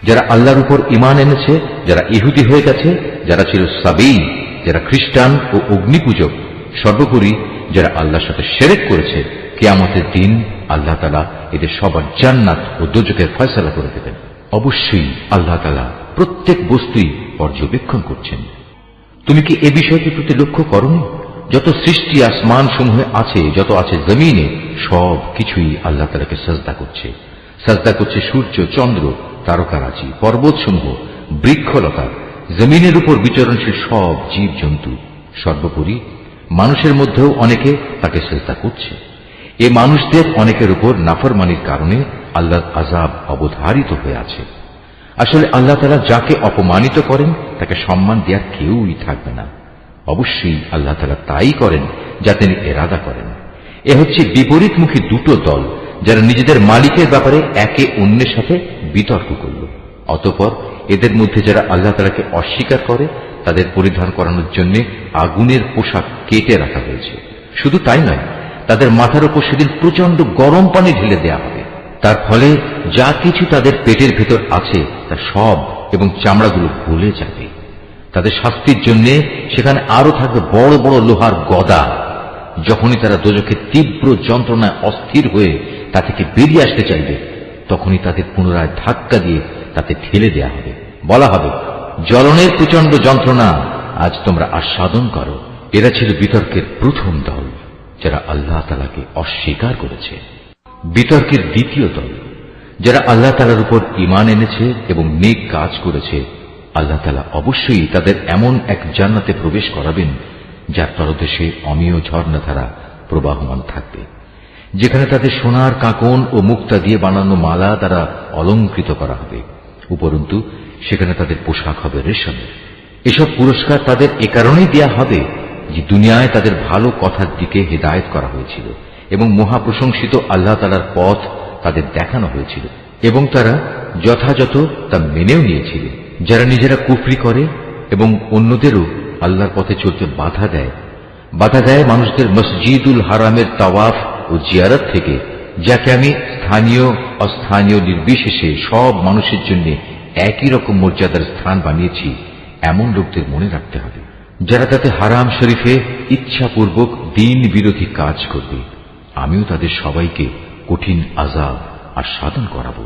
যারা আল্লাহর উপর ঈমান এনেছে, যারা ইহুদি হয়ে গেছে, যারা ছিল সাবী, যারা খ্রিস্টান ও অগ্নিপূজক, সর্বোপরি যারা আল্লাহর সাথে শিরক করেছে, কিয়ামতের দিন আল্লাহ তাআলা এদের সবার জান্নাত ও দোজখের ফয়সালা করে দেবেন। অবশ্যই আল্লাহ তাআলা প্রত্যেক বস্তুই পর্যবেক্ষণ করছেন। তুমি কি এ বিষয়টির প্রতি লক্ষ্য করনি? যত সৃষ্টি আসমান সমূহে আছে, যত আছে জমিনে, সব কিছুই আল্লাহ তাআলাকে সাজদা করছে। সাজদা করছে সূর্য, চন্দ্র, তারকারাজি, পর্বতসমূহ, বৃক্ষলতা, জমিনের উপর বিচরণশীল সব জীব জন্তু। সর্বোপরি মানুষের মধ্যেও অনেকে তাকে সাজদা করছে। এ মানুষদের অনেকের উপর নাফরমানির কারণে আল্লাহর আযাব অবধারিত হয়ে আছে। আসলে আল্লাহ তাআলা যাকে অপমানিত করেন তাকে সম্মান দেওয়ার কেউই থাকবে না। অবশ্যই আল্লাহ তাআলা তাই করেন যা তিনি ইরাদা করেন। এ হচ্ছে বিপরীতমুখী দুটো দল যারা নিজেদের মালিকের ব্যাপারে একে অন্যের সাথে বিতর্ক করল। অতঃপর এদের মধ্যে যারা আল্লাহ তাআলাকে অস্বীকার করে তাদের পরিধান করানোর জন্য আগুনের পোশাক কেটে রাখা হয়েছে। শুধু তাই নয়, তাদের মাথার উপর সেদিন প্রচন্ড গরম পানি ঢেলে দেওয়া হবে। তার ফলে যা কিছু তাদের পেটের ভেতর আছে তা সব এবং চামড়াগুলো গলে যাবে। তাদের শাস্তির জন্য সেখানে আরো থাকবে বড় বড় লোহার গদা। যখনই তারা দোজখের তীব্র যন্ত্রণায় অস্থির হয়ে তা থেকে বেরিয়ে আসতে চাইবে, তখনই তাদের পুনরায় ধাক্কা দিয়ে তাতে ঠেলে দেয়া হবে। বলা হবে, জ্বলনের প্রচন্ড যন্ত্রণা আজ তোমরা আস্বাদন করো। এরা ছিল বিতর্কের প্রথম দল যারা আল্লাহ তাআলাকে অস্বীকার করেছে। বিতর্কের দ্বিতীয় দল যারা আল্লাহ তাআলার উপর ঈমান এনেছে এবং নেক কাজ করেছে, আল্লাহ তাআলা অবশ্যই তাদের এমন এক জান্নাতে প্রবেশ করাবেন যার তলদেশে অমেয় ঝর্ণাধারা প্রবাহমান থাকবে, যেখানে তাদের সোনার কাঁকন ও মুক্তা দিয়ে বানানো মালা দ্বারা অলঙ্কৃত করা হবে। উপরন্তু সেখানে তাদের পোশাক হবে রেশমের। এসব পুরস্কার তাদের এ কারণেই দেয়া হবে যে দুনিয়ায় তাদের ভালো কথার দিকে হিদায়াত করা হয়েছিল এবং মহাপ্রশংসিত আল্লাহ তাআলার পথ তাদের দেখানো হয়েছিল এবং তারা যথাযথ তা মেনেও নিয়েছিল। যারা নিজেরা কুফরি করে এবং অন্যদেরও আল্লাহর পথে চলতে বাধা দেয় মানুষদের মসজিদুল হারামের তাওয়াফ ও জিয়ারত থেকে, যাকে আমি স্থানীয় অস্থানীয় নির্বিশেষে সব মানুষের জন্য একই রকম মর্যাদার স্থান বানিয়েছি, এমন লোকদের মনে রাখতে হবে যারা তাতে হারাম শরীফে ইচ্ছাপূর্বক দ্বীন বিরোধী কাজ করবে। আমিও তাদের সবাইকে কঠিন আযাব আস্বাদন করাবো।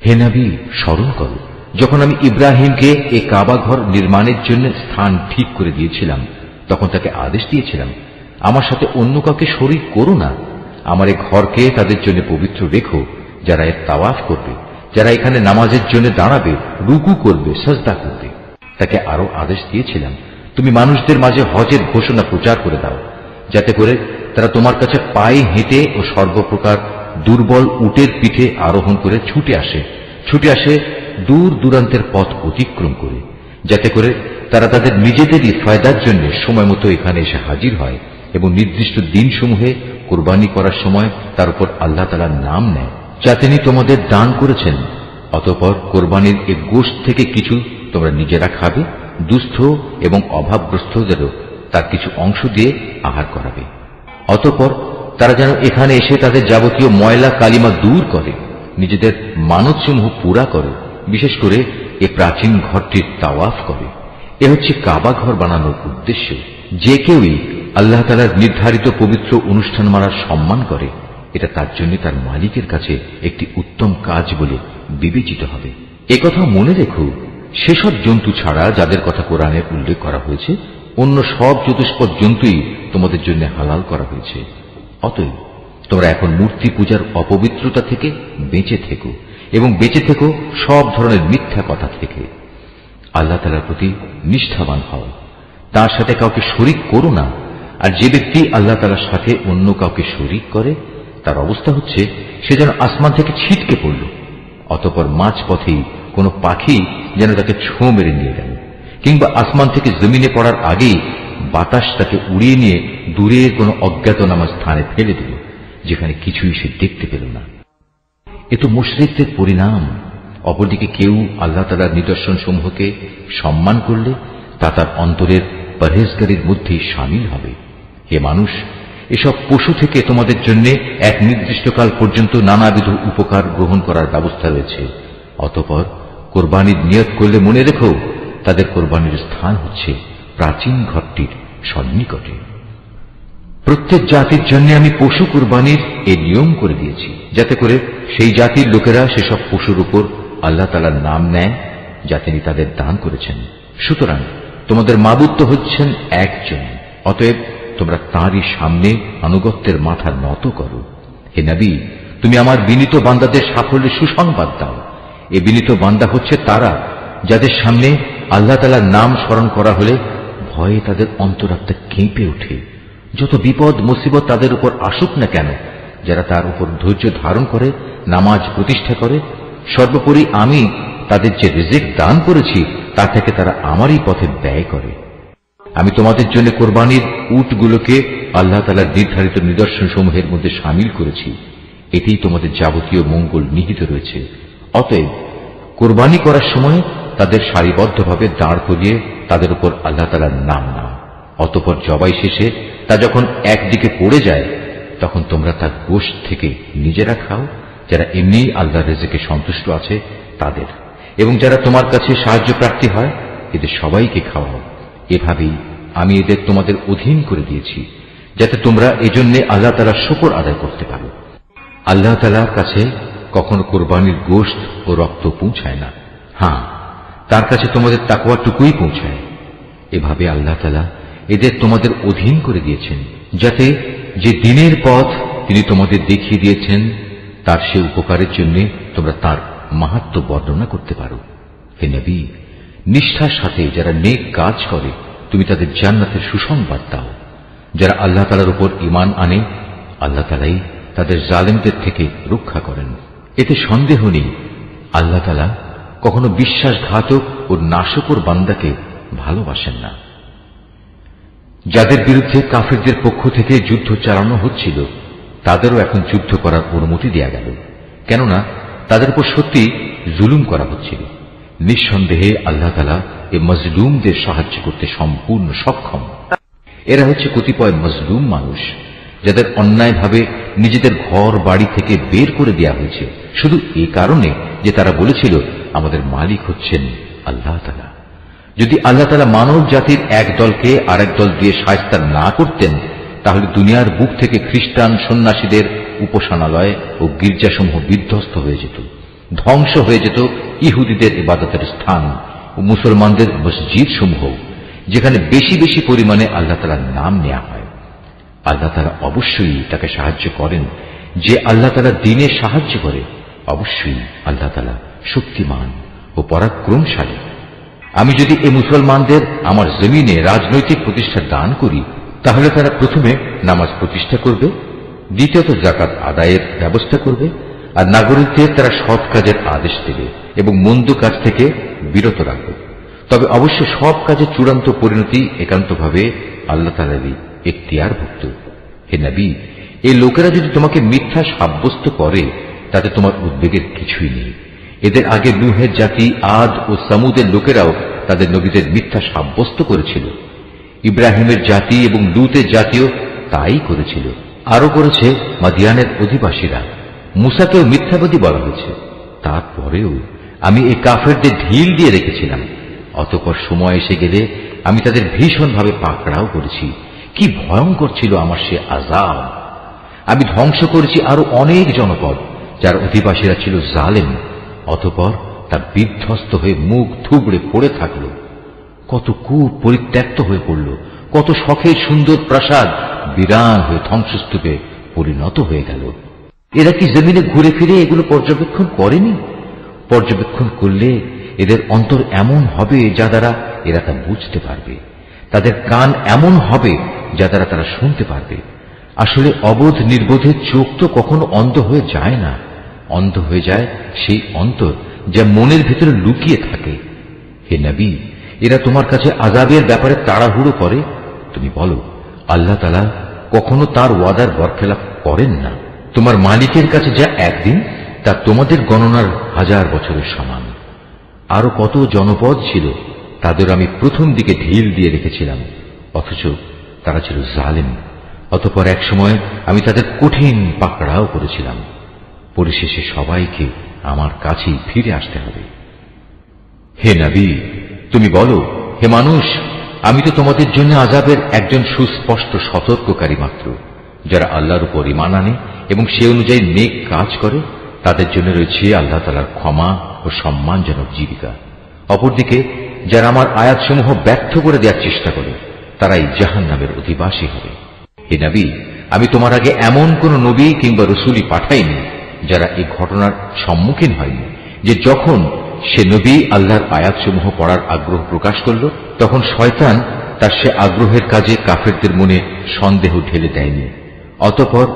হে নবী, স্মরণ করো যখন আমি ইব্রাহিমকে এই কাবা ঘর নির্মাণের জন্য স্থান ঠিক করে দিয়েছিলাম, তখন তাকে আদেশ দিয়েছিলাম, আমার সাথে অন্য কাউকে শরীক করো না। আমার এই ঘরকে তাদের জন্য পবিত্র রেখো যারা এর তাওয়াফ করবে যারা এখানে নামাজের জন্য দাঁড়াবে, রুকু করবে, সাজদা করবে। তাকে আরো আদেশ দিয়েছিলাম, তুমি মানুষদের মাঝে হজের ঘোষণা প্রচার করে দাও, যাতে করে তারা তোমার কাছে পায়ে হেঁটে ও সর্বপ্রকার দুর্বল উটের পিঠে আরোহণ করে ছুটে আসে দূর দূরান্তের পথ অতিক্রম করে, যাতে করে তারা তাদের নিজেদেরই ফায়দার জন্য সময় মতো এখানে এসে হাজির হয় এবং নির্দিষ্ট দিনসমূহে কোরবানি করার সময় তার উপর আল্লাহ তাআলার নাম নেয়, যা তিনি তোমাদের দান করেছেন। অতঃপর কোরবানির এই গোশত থেকে কিছু তোমরা নিজেরা খাবে, দুস্থ এবং অভাবগ্রস্তদেরও তার কিছু অংশ দিয়ে আহার করাবে। অতঃপর তারা যেন এখানে এসে তাদের যাবতীয় ময়লা কালিমা দূর করে, নিজেদের মানতসমূহ পুরা করে, বিশেষ করে এ প্রাচীন ঘরটির তাওয়াফ করে। এ হচ্ছে কাবা ঘর বানানোর উদ্দেশ্য। যে কেউই আল্লাহ তাআলার নির্ধারিত পবিত্র অনুষ্ঠানমালার সম্মান করে, এটা তার জন্য তার মালিকের কাছে একটি উত্তম কাজ বলে বিবেচিত হবে। একথা মনে রেখো, সেসব জন্তু ছাড়া যাদের কথা কোরআনে উল্লেখ করা হয়েছে, অন্য সব চতুষ্পদ জন্তুই তোমাদের জন্য হালাল করা হয়েছে। অতএব তোমরা এখন মূর্তি পূজার অপবিত্রতা থেকে বেঁচে থেকো এবং বেঁচে থেকো সব ধরনের মিথ্যা কথা থেকে। আল্লাহ তাআলার প্রতি নিষ্ঠাবান হও, তার সাথে কাউকে শরীক করো না। আর যে ব্যক্তি আল্লাহ তাআলার সাথে অন্য কাউকে শরীক করে, তার অবস্থা হচ্ছে সে যেন আসমান থেকে ছিটকে পড়ল, অতঃপর মাঝপথেই কোনো পাখি যেন তাকে ছোঁ মেরে নিয়ে গেল, কিংবা আসমান থেকে জমিনে পড়ার আগেই বাতাস তাকে উড়িয়ে নিয়ে দূরের কোনো অজ্ঞাতনামা স্থানে ফেলে দিল, যেখানে কিছুই সে দেখতে পেল না। এ তো মুশরিকদের পরিণাম। অপরদিকে কেউ আল্লাহ তাআলার নিদর্শন সমূহকে সম্মান করলে তা তার অন্তরের পরহেজগারির মধ্যেই শামিল হবে। হে মানুষ, এসব পশু থেকে তোমাদের জন্য এক নির্দিষ্টকাল পর্যন্ত নানাবিধ উপকার গ্রহণ করার ব্যবস্থা রয়েছে। অতঃপর কোরবানির নিয়ত করলে মনে রেখো, তাদের কোরবানির স্থান হচ্ছে প্রাচীন ঘরটির সন্নিকটে। প্রত্যেক জাতির জন্য আমি পশু কোরবানির এই নিয়ম করে দিয়েছি, যাতে করে সেই জাতির লোকেরা সেসব পশুর উপর আল্লাহ তাআলার নাম নেয় যা তিনি তাদের দান করেছেন। সুতরাং তোমাদের মাবুদ তো হচ্ছেন একজন, অতএব তোমরা তাঁরই সামনে আনুগত্যের মাথা নত করো। হে নবী, তুমি আমার বিনীত বান্দাদের সাফল্যের সুসংবাদ দাও। এ বিনীত বান্দা হচ্ছে তারা যাদের সামনে আল্লাহ তাআলার নাম স্মরণ করা হলে ভয়ে তাদের অন্তরাত্মা কেঁপে ওঠে। যত বিপদ মুসিবত তাদের উপর আসুক না কেন, যারা তার উপর ধৈর্য ধারণ করে, নামাজ প্রতিষ্ঠা করে, সর্বোপরি আমি তাদের যে রিজিক দান করেছি তা থেকে তারা আমারই পথে ব্যয় করে। আমি তোমাদের জন্য কোরবানির উটগুলোকে আল্লাহ তাআলার নির্ধারিত নিদর্শন সমূহের মধ্যে শামিল করেছি। এতেই তোমাদের যাবতীয় মঙ্গল নিহিত রয়েছে। অতএব কোরবানি করার সময় তাদের সারিবদ্ধভাবে দাঁড় করিয়ে তাদের উপর আল্লাহ তাআলার নাম নাও। অতঃপর জবাই শেষে তা যখন একদিকে পড়ে যায়, তখন তোমরা তার গোশত থেকে নিজেরা খাও, যারা এমনি আল্লাহর রিজিকে সন্তুষ্ট আছে তাদের, এবং যারা তোমার কাছে সাহায্য প্রার্থী হয়, এদের সবাইকে খাওয়াও। এভাবেই আমি এদের তোমাদের অধীন করে দিয়েছি, যাতে তোমরা এজন্য আল্লাহ তাআলার শুকর আদায় করতে পারো। আল্লাহ তাআলার কাছে কখনো কোরবানির গোশত ও রক্ত পৌঁছায় না, হ্যাঁ, তার কাছে তোমাদের তাকওয়াটুকুই পৌঁছায়। এভাবে আল্লাহ তাআলা এদের তোমাদের অধীন করে দিয়েছেন, যাতে যে দিনের পথ তিনি তোমাদের দেখিয়ে দিয়েছেন তার সে উপকারের জন্য তোমরা তার মাহাত্ম্য বর্ণনা করতে পারো। হে নবী, নিষ্ঠার সাথে যারা নেক কাজ করে তুমি তাদের জান্নাতের সুসংবাদ দাও। যারা আল্লাহ তাআলার উপর ঈমান আনে, আল্লাহ তাআলাই তাদের জালেমদের থেকে রক্ষা করেন। এতে সন্দেহ নেই, আল্লাহ তাআলা কখনো বিশ্বাসঘাতক ও নাশকর বান্দাকে ভালোবাসেন না। যাদের বিরুদ্ধে কাফিরদের পক্ষ থেকে যুদ্ধ চালানো হচ্ছিল, তাদেরও এখন যুদ্ধ করার অনুমতি দেয়া গেল, কেননা তাদের উপর সত্যি জুলুম করা হচ্ছিল। নিঃসন্দেহে আল্লাহ তাআলা এই মজলুমদের সাহায্য করতে সম্পূর্ণ সক্ষম। এরা হচ্ছে কতিপয় মজলুম মানুষ, যাদের অন্যায়ভাবে নিজেদের ঘর বাড়ি থেকে বের করে দেয়া হয়েছে, শুধু এ কারণে যে তারা বলেছিল আমাদের মালিক হচ্ছেন আল্লাহ তাআলা। যদি আল্লাহ তাআলা মানব জাতির এক দলকে আরেক দল দিয়ে শায়েস্তা না করতেন, তাহলে দুনিয়ার বুক থেকে খ্রিস্টান সন্ন্যাসীদের উপাসনালয় ও গির্জাসমূহ বিধ্বস্ত হয়ে যেত, ধ্বংস হয়ে যেত ইহুদিদের ইবাদতের স্থান ও মুসলমানদের মসজিদ সমূহ, যেখানে বেশি বেশি পরিমাণে আল্লাহ তাআলার নাম নেওয়া হয়। আল্লাহ তাআলা অবশ্যই তাকে সাহায্য করেন যে আল্লাহ তাআলার দ্বীনে সাহায্য করে অবশ্যই আল্লাহ তাআলা শক্তিমান ও পরাক্রমশালী। আমি যদি এই মুসলমানদের আমার জমিনে রাজনৈতিক প্রতিষ্ঠা দান করি, তাহলে তারা প্রথমে নামাজ প্রতিষ্ঠা করবে, দ্বিতীয়ত যাকাত আদায়ের ব্যবস্থা করবে, আর নাগরিকদের তারা সৎ কাজের আদেশ দেবে এবং মন্দ কাজ থেকে বিরত রাখবে। তবে অবশ্য সব কাজের চূড়ান্ত পরিণতি একান্তভাবে আল্লাহ তাআলারই এখতিয়ারভুক্ত। হে নবী, এই লোকেরা যদি তোমাকে মিথ্যা সাব্যস্ত করে তাতে তোমার উদ্বেগের কিছুই নেই। এদের আগে নূহের জাতি, আদ ও সামুদের লোকেরাও তাদের নবীদের মিথ্যা সাব্যস্ত করেছিল। ইব্রাহিমের জাতি এবং লূতের জাতিও তাই করেছিল। আরো করেছে মাদিয়ানের অধিবাসীরা। মুসাকেও মিথ্যাবাদী বলা হয়েছে। তারপরেও আমি এই কাফেরদের ঢিল দিয়ে রেখেছিলাম। অতঃপর সময় এসে গেলে আমি তাদের ভীষণভাবে পাকড়াও করেছি। কি ভয়ঙ্কর ছিল আমার সে আযাব! আমি ধ্বংস করেছি আরো অনেক জনপদ যার অধিবাসীরা ছিল জালেম। অতঃপর তা বিধ্বস্ত হয়ে মুখ থুবড়ে পড়ে থাকল। কত কূপ পরিত্যক্ত হয়ে পড়ল, কত শখের সুন্দর প্রাসাদ বিরান হয়ে ধ্বংসস্তূপে পরিণত হয়ে গেল। এরা কি জমিনে ঘুরে ফিরে এগুলো পর্যবেক্ষণ করেনি? পর্যবেক্ষণ করলে এদের অন্তর এমন হবে যা দ্বারা এরা তা বুঝতে পারবে, তাদের কান এমন হবে যা দ্বারা তারা শুনতে পারবে। আসলে অবোধ নির্বোধের চোখ তো কখনো অন্ধ হয়ে যায় না। অন্ধ হয়ে যায় সেই অন্তর যা মনের ভিতরে লুকিয়ে থাকে। হে নবী, এরা তোমার কাছে আযাবের ব্যাপারে তাড়াহুড়ো করে। তুমি বলো, আল্লাহ তাআলা কখনো তার ওয়াদার বরখেলাপ করেন না। তোমার মালিকের কাছে যা একদিন, তা তোমাদের গণনার 1000 বছরের সমান। আরো কত জনপদ ছিল, তাদের আমি প্রথম দিকে ঢিল দিয়ে রেখেছিলাম, অথচ তারা ছিল জালেম। অতঃপর এক সময় আমি তাদের কঠিন পাকড়াও করেছিলাম। পরিশেষে সবাইকে আমার কাছেই ফিরে আসতে হবে। হে নবী, তুমি বলো, হে মানুষ, আমি তো তোমাদের জন্য আযাবের একজন সুস্পষ্ট সতর্ককারী মাত্র। যারা আল্লাহর উপর ঈমান আনে এবং সে অনুযায়ী নেক কাজ করে, তাদের জন্য রয়েছে আল্লাহ তাআলার ক্ষমা ও সম্মানজনক জীবিকা। অপরদিকে যারা আমার আয়াতসমূহ ব্যর্থ করে দেওয়ার চেষ্টা করে, তারাই জাহান্নামের অধিবাসী হবে। হে নবী, আমি তোমার আগে এমন কোন নবী কিংবা রসুলই পাঠাইনি যারা এই ঘটনার সম্মুখীন হয়নি যে যখন সে নবী আল্লাহর আয়াতসমূহ পড়ার আগ্রহ প্রকাশ করল, তখন শয়তান তার সে আগ্রহের কাজে কাফেরদের মনে সন্দেহ ঢেলে দেয়নি। অতঃপর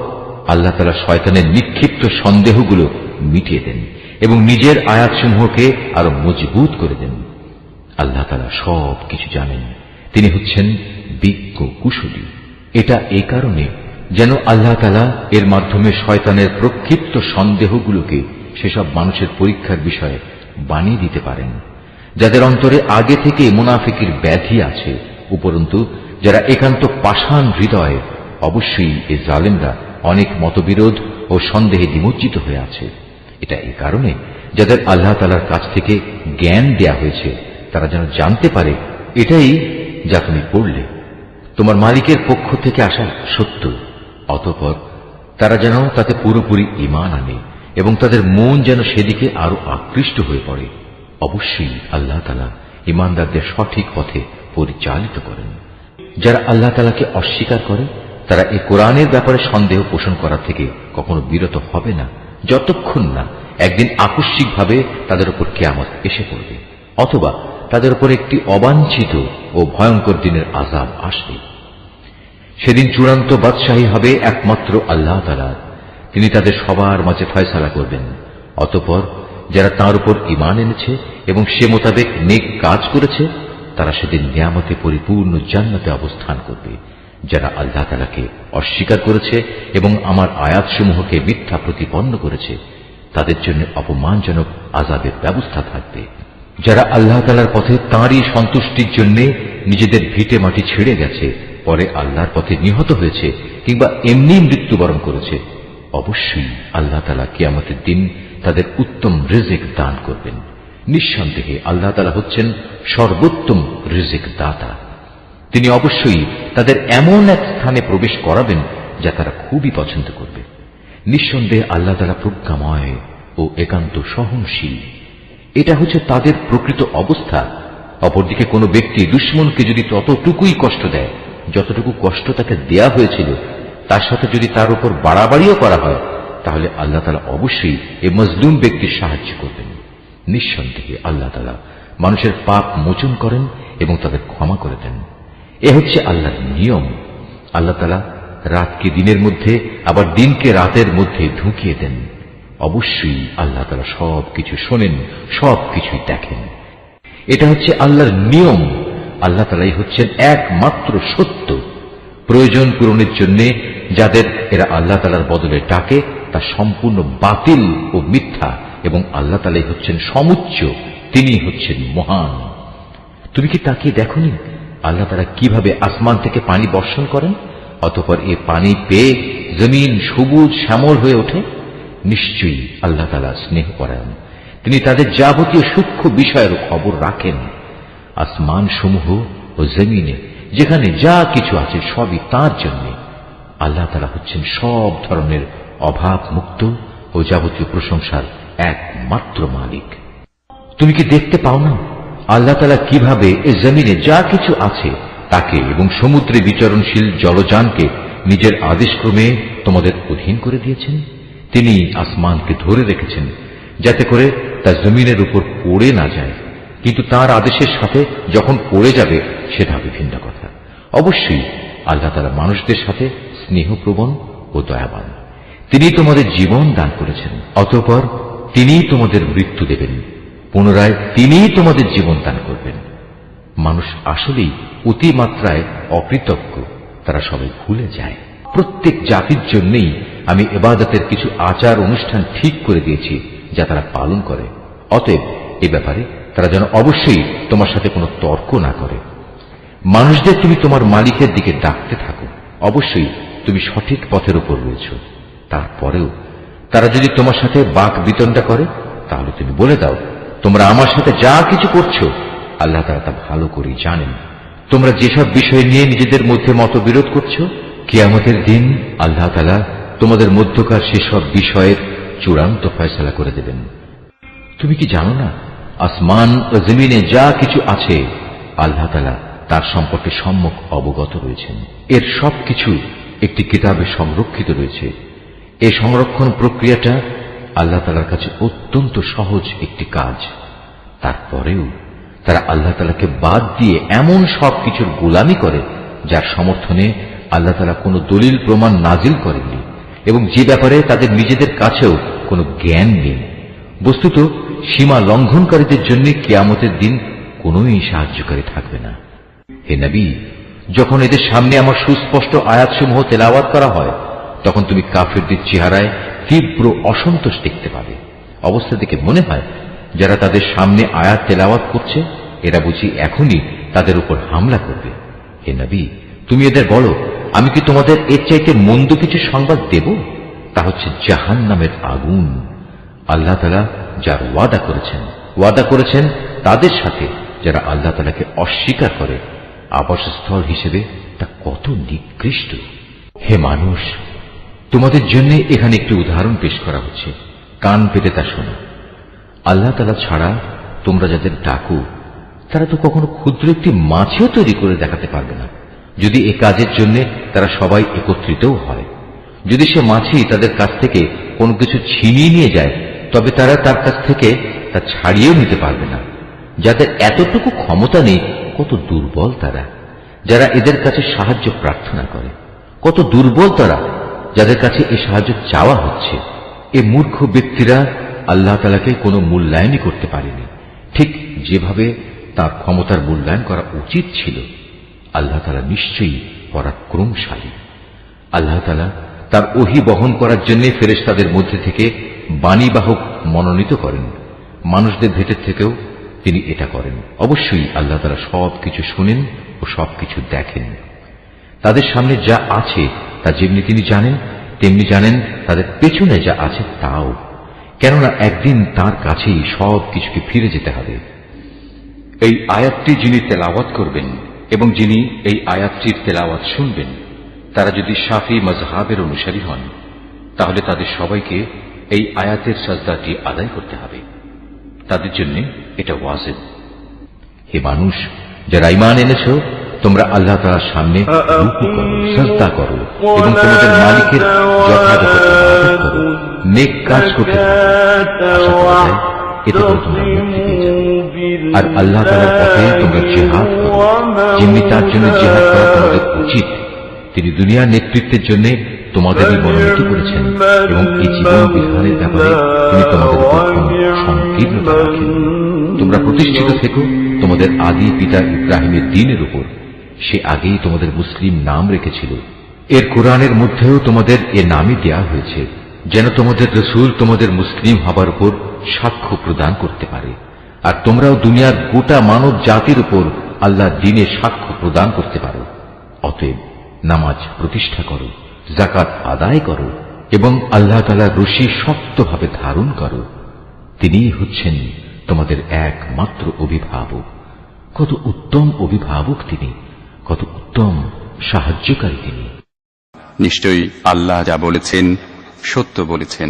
আল্লাহ তাআলা শয়তানের নিক্ষিপ্ত সন্দেহগুলো মিটিয়ে দেন এবং নিজের আয়াতসমূহকে আরো মজবুত করে দেন। আল্লাহ তাআলা সব কিছু জানেন, তিনি হচ্ছেন বিজ্ঞ কুশলী। এটা এই কারণে যেন আল্লাহ তাআলা এর মাধ্যমে শয়তানের প্রক্ষিপ্ত সন্দেহগুলোকে সেসব মানুষের পরীক্ষার বিষয়ে বানিয়ে দিতে পারেন যাদের অন্তরে আগে থেকে মুনাফিকের ব্যাধি আছে। উপরন্তু যারা একান্ত পাষাণ হৃদয়, অবশ্যই এই জালেমরা অনেক মতবিরোধ ও সন্দেহে নিমজ্জিত হয়ে আছে। এটা এই কারণে যাদের আল্লাহ তাআলার কাছ থেকে জ্ঞান দেয়া হয়েছে, তারা যেন জানতে পারে এটাই যা তুমি পড়লে তোমার মালিকের পক্ষ থেকে আসা সত্য। অতঃপর তারা যেন তাতে পুরোপুরি ঈমান আনে এবং তাদের মন যেন সেদিকে আরো আকৃষ্ট হয়ে পড়ে। অবশ্যই আল্লাহ তাআলা ঈমানদারদের সঠিক পথে পরিচালিত করেন। যারা আল্লাহ তাআলাকে অস্বীকার করে, তারা এই কোরআনের ব্যাপারে সন্দেহ পোষণ করা থেকে কখনো বিরত হবে না, যতক্ষণ না একদিন আকস্মিকভাবে তাদের উপর কিয়ামত এসে পড়বে, অথবা তাদের উপর একটি অবাঞ্ছিত ও ভয়ঙ্কর দিনের আযাব আসবে। সেদিন চূড়ান্ত বাদশাহী হবে একমাত্র আল্লাহ তাআলার। তিনি তাদের সবার মাঝে ফয়সালা করবেন। অতঃপর যারা তাঁর উপর ঈমান এনেছে এবং সে মোতাবেক নেক কাজ করেছে, তারা সেদিন নিয়ামতে পরিপূর্ণ জান্নাতে অবস্থান করবে। যারা আল্লাহ তাআলাকে অস্বীকার করেছে এবং আমার আয়াতসমূহকে মিথ্যা প্রতিপন্ন করেছে, তাদের জন্য অপমানজনক আযাবের ব্যবস্থা থাকবে। যারা আল্লাহ তাআলার পথে তাঁরই সন্তুষ্টির জন্য নিজেদের ভিটে মাটি ছেড়ে গেছে, পরে আল্লাহর পথে নিহত হয়েছে কিংবা এমনি মৃত্যুবরণ করেছে, অবশ্যই আল্লাহ তাআলা কিয়ামতের দিন তাদের উত্তম রিজিক দান করবেন। নিঃসন্দেহে আল্লাহ তাআলা হচ্ছেন সর্বোত্তম রিজিক দাতা। তিনি অবশ্যই তাদের এমন এক স্থানে প্রবেশ করাবেন যা তারা খুবই পছন্দ করবে। নিঃসন্দেহে আল্লাহ তাআলা প্রজ্ঞাময় ও একান্ত সহনশীল। এটা হচ্ছে তাদের প্রকৃত অবস্থা। অপরদিকে কোনো ব্যক্তি দুশমনকে যদি ততটুকুই কষ্ট দেয় যতটুকু কষ্ট তাকে দেয়া হয়েছিল, তার সাথে যদি তার উপর বাড়াবাড়িও করা হয়, তাহলে আল্লাহ তাআলা অবশ্যই এই মজলুম ব্যক্তির সাহায্য করবেন। নিঃসন্দেহে আল্লাহ তাআলা মানুষের পাপ মোচন করেন এবং তাদের ক্ষমা করে দেন। এ হচ্ছে আল্লাহর নিয়ম। আল্লাহ তাআলা রাতকে দিনের মধ্যে আবার দিনকে রাতের মধ্যে ঢুকিয়ে দেন। অবশ্যই আল্লাহ তাআলা সবকিছু শোনেন, সবকিছুই দেখেন। এটা হচ্ছে আল্লাহর নিয়ম। আল্লাহ তাআলাই হচ্ছেন একমাত্র সত্য। প্রয়োজন পূরণের জন্য যাদের এরা আল্লাহ তাআলার বদলে ডাকে তা সম্পূর্ণ বাতিল ও মিথ্যা, এবং আল্লাহ তাআলাই হচ্ছেন সমুচ্চ, তিনি হচ্ছেন মহান। তুমি কি তাকিয়ে দেখোনি আল্লাহ তাআলা কিভাবে আসমান থেকে পানি বর্ষণ করেন, অতঃপর এ পানি পেয়ে জমিন সবুজ শ্যামল হয়ে ওঠে? নিশ্চয়ই আল্লাহ তাআলা স্নেহপরায়ণ, তিনি তাদের যাবতীয় সূক্ষ্ম বিষয়ের খবর রাখেন। আসমান সমূহ ও জমিনে যেখানে যা কিছু আছে সবই তাঁর জন্য। আল্লাহ তাআলা হচ্ছেন সব ধরনের অভাব মুক্ত ও যাবতীয় প্রশংসার একমাত্র মালিক। তুমি কি দেখতে পাও না আল্লাহ তাআলা কিভাবে এ জমিনে যা কিছু আছে তাকে এবং সমুদ্রে বিচরণশীল জলযানকে নিজের আদেশক্রমে তোমাদের অধীন করে দিয়েছেন? তিনি আসমানকে ধরে রেখেছেন যাতে করে তা জমিনের উপর পড়ে না যায়, কিন্তু তার আদেশের সাথে যখন পড়ে যাবে সেটা হবে ভিন্ন কথা। অবশ্যই আল্লাহ তাআলা মানুষদের সাথে স্নেহপ্রবণ ও দয়াবান। তিনি তোমাদের জীবন দান করেছেন, অতঃপর তিনি তোমাদের মৃত্যু দেবেন, পুনরায় তিনি তোমাদের জীবন দান করবেন। মানুষ আসলেই অতিমাত্রায় অকৃতজ্ঞ, তারা সবাই ভুলে যায়। প্রত্যেক জাতির জন্যই আমি ইবাদতের কিছু আচার অনুষ্ঠান ঠিক করে দিয়েছি যা তারা পালন করে। অতএব এ ব্যাপারে তারা যেন অবশ্যই তোমার সাথে কোনো তর্ক না করে। মানুষদের তুমি তোমার মালিকের দিকে ডাকতে থাকো, অবশ্যই তুমি সঠিক পথের উপর রয়েছ। তারপরেও তারা যদি তোমার সাথে বাক বিতণ্ডা করে তাহলে তুমি বলে দাও, তোমরা আমার সাথে যা কিছু করছো আল্লাহ তাআলা তা ভালো করেই জানেন। তোমরা যেসব বিষয় নিয়ে নিজেদের মধ্যে মতবিরোধ করছো, কিয়ামতের দিন আল্লাহ তাআলা তোমাদের মধ্যকার সেসব বিষয়ের চূড়ান্ত ফয়সালা করে দেবেন। তুমি কি জানো না আসমান ও জমিনে যা কিছু আছে আল্লাহ তাআলা তার সম্পর্কে সম্যক অবগত রয়েছেন। এর সবকিছু একটি কিতাবে সংরক্ষিত রয়েছে। এই সংরক্ষণ প্রক্রিয়াটা আল্লাহ তাআলার কাছে অত্যন্ত সহজ একটি কাজ। তারপরেও তারা আল্লাহ তাআলাকে বাদ দিয়ে এমন সব কিছুর গোলামি করে যার সমর্থনে আল্লাহ তাআলা কোনো দলিল প্রমাণ নাজিল করেননি এবং যে ব্যাপারে তাদের নিজেদের কাছেও কোনো জ্ঞান নেই। বস্তুত সীমা লঙ্ঘনকারীদের জন্য কিয়ামতের দিন কোনোই সাহায্যকারী থাকবে না। হে নবী, যখন এদের সামনে আমার সুস্পষ্ট আয়াতসমূহ তেলাওয়াত করা হয় তখন তুমি কাফিরদের চেহারায় তীব্র অসন্তোষ দেখতে পাবে। অবস্থা দেখে মনে হয় যারা তাদের সামনে আয়াত তেলাওয়াত করছে এরা বুঝি এখনই তাদের উপর হামলা করবে। হে নবী, তুমি এদের বলো, আমি কি তোমাদের এর চাইতে মন্দ কিছু সংবাদ দেব? তা হচ্ছে জাহান্নামের আগুন। আল্লাহ তাআলা যার ওয়াদা করেছেন তাদের সাথে যারা আল্লাহ তাআলাকে অস্বীকার করে, আবাসস্থল হিসেবে তা কত নিকৃষ্ট। হে মানুষ, তোমাদের জন্য এখানে একটি উদাহরণ পেশ করা হচ্ছে, কান পেতে তা শোনো। আল্লাহ তাআলা ছাড়া তোমরা যাদের ডাকো তারা তো কখনো ক্ষুদ্র একটি মাছিও তৈরি করে দেখাতে পারবে না, যদি এ কাজের জন্য তারা সবাই একত্রিতও হয়। যদি সে মাছি তাদের কাছ থেকে কোনো কিছু ছিনিয়ে নিয়ে যায় তবে তারা তার কাছ থেকে তা ছাড়িয়েও নিতে পারবে না। যাদের এতটুকু ক্ষমতা নেই, কত দুর্বল তারা যারা এদের কাছে সাহায্য প্রার্থনা করে। কত দুর্বল তারা যাদের কাছে এই সাহায্য চাওয়া হচ্ছে। এ মূর্খ ব্যক্তিরা আল্লাহ তাআলাকে কোনো মূল্যায়নই করতে পারেনি, ঠিক যেভাবে তার ক্ষমতার মূল্যায়ন করা উচিত ছিল। আল্লাহ তাআলা নিশ্চয়ই পরাক্রমশালী। আল্লাহ তাআলা তার ওহী বহন করার জন্য ফেরেশতাদের মধ্যে থেকে বাণীবাহক মনোনীত করেন। মানুষদের ভেতর থেকেও তিনি এটা করেন। অবশ্যই আল্লাহ তাআলা সবকিছু শুনেন ও সবকিছু দেখেন। তাদের সামনে যা আছে তা যেমনি তিনি জানেন, তেমনি জানেন তাদের পেছনে যা আছে তাও, কেননা একদিন তার কাছেই সব কিছুকে ফিরে যেতে হবে। এই আয়াতটি যিনি তেলাওয়াত করবেন এবং যিনি এই আয়াতটির তেলাওয়াত শুনবেন তারা যদি শাফি মাযহাবের অনুসারী হন তাহলে তাদের সবাইকে এই আয়াতের সাজদাটি আদায় করতে হবে। তাদের জন্য এটা ওয়াজিব। হে মানুষ, যারা ঈমান এনেছো, তোমরা আল্লাহ তাআলার সামনে রুকু করো, সাজদা করো এবং তোমাদের মালিকের যথাযথ ইবাদত করো। নেক কাজ করতে থাকো, আশা করা যায় এতে করে তোমরা মুক্তি পেয়ে যাবে। আর আল্লাহ তাআলার পথে তোমরা জিহাদ করো, যেমনি তার জন্য জিহাদ করা তোমাদের উচিত। তিনি দুনিয়ার নেতৃত্বের জন্য তোমাদেরই মনোনীত করেছেন এবং এই জীবন বিধানের ব্যাপারে তিনি তোমাদের উপর সংকীর্ণতা রাখেন। তোমরা প্রতিষ্ঠিত থেকো তোমাদের আদি পিতা ইব্রাহিমের দ্বীনের উপর। সে আগেই তোমাদের মুসলিম নাম রেখেছিল। এর কোরআনের মধ্যেও তোমাদের এ নামই দেয়া হয়েছে, যেন তোমাদের রাসূল তোমাদের মুসলিম হবার উপর সাক্ষ্য প্রদান করতে পারে, আর তোমরাও দুনিয়ার গোটা মানব জাতির উপর আল্লাহর দ্বীনে সাক্ষ্য প্রদান করতে পারো। অতএব নামাজ প্রতিষ্ঠা করো, যাকাত আদায় করো এবং আল্লাহ তাআলার রশি শক্তভাবে ধারণ করো। তিনিই হচ্ছেন তোমাদের একমাত্র অভিভাবক। কত উত্তম অভিভাবক তিনি, কত উত্তম সাহায্যকারী তিনি। নিশ্চয়ই আল্লাহ যা বলেছেন সত্য বলেছেন।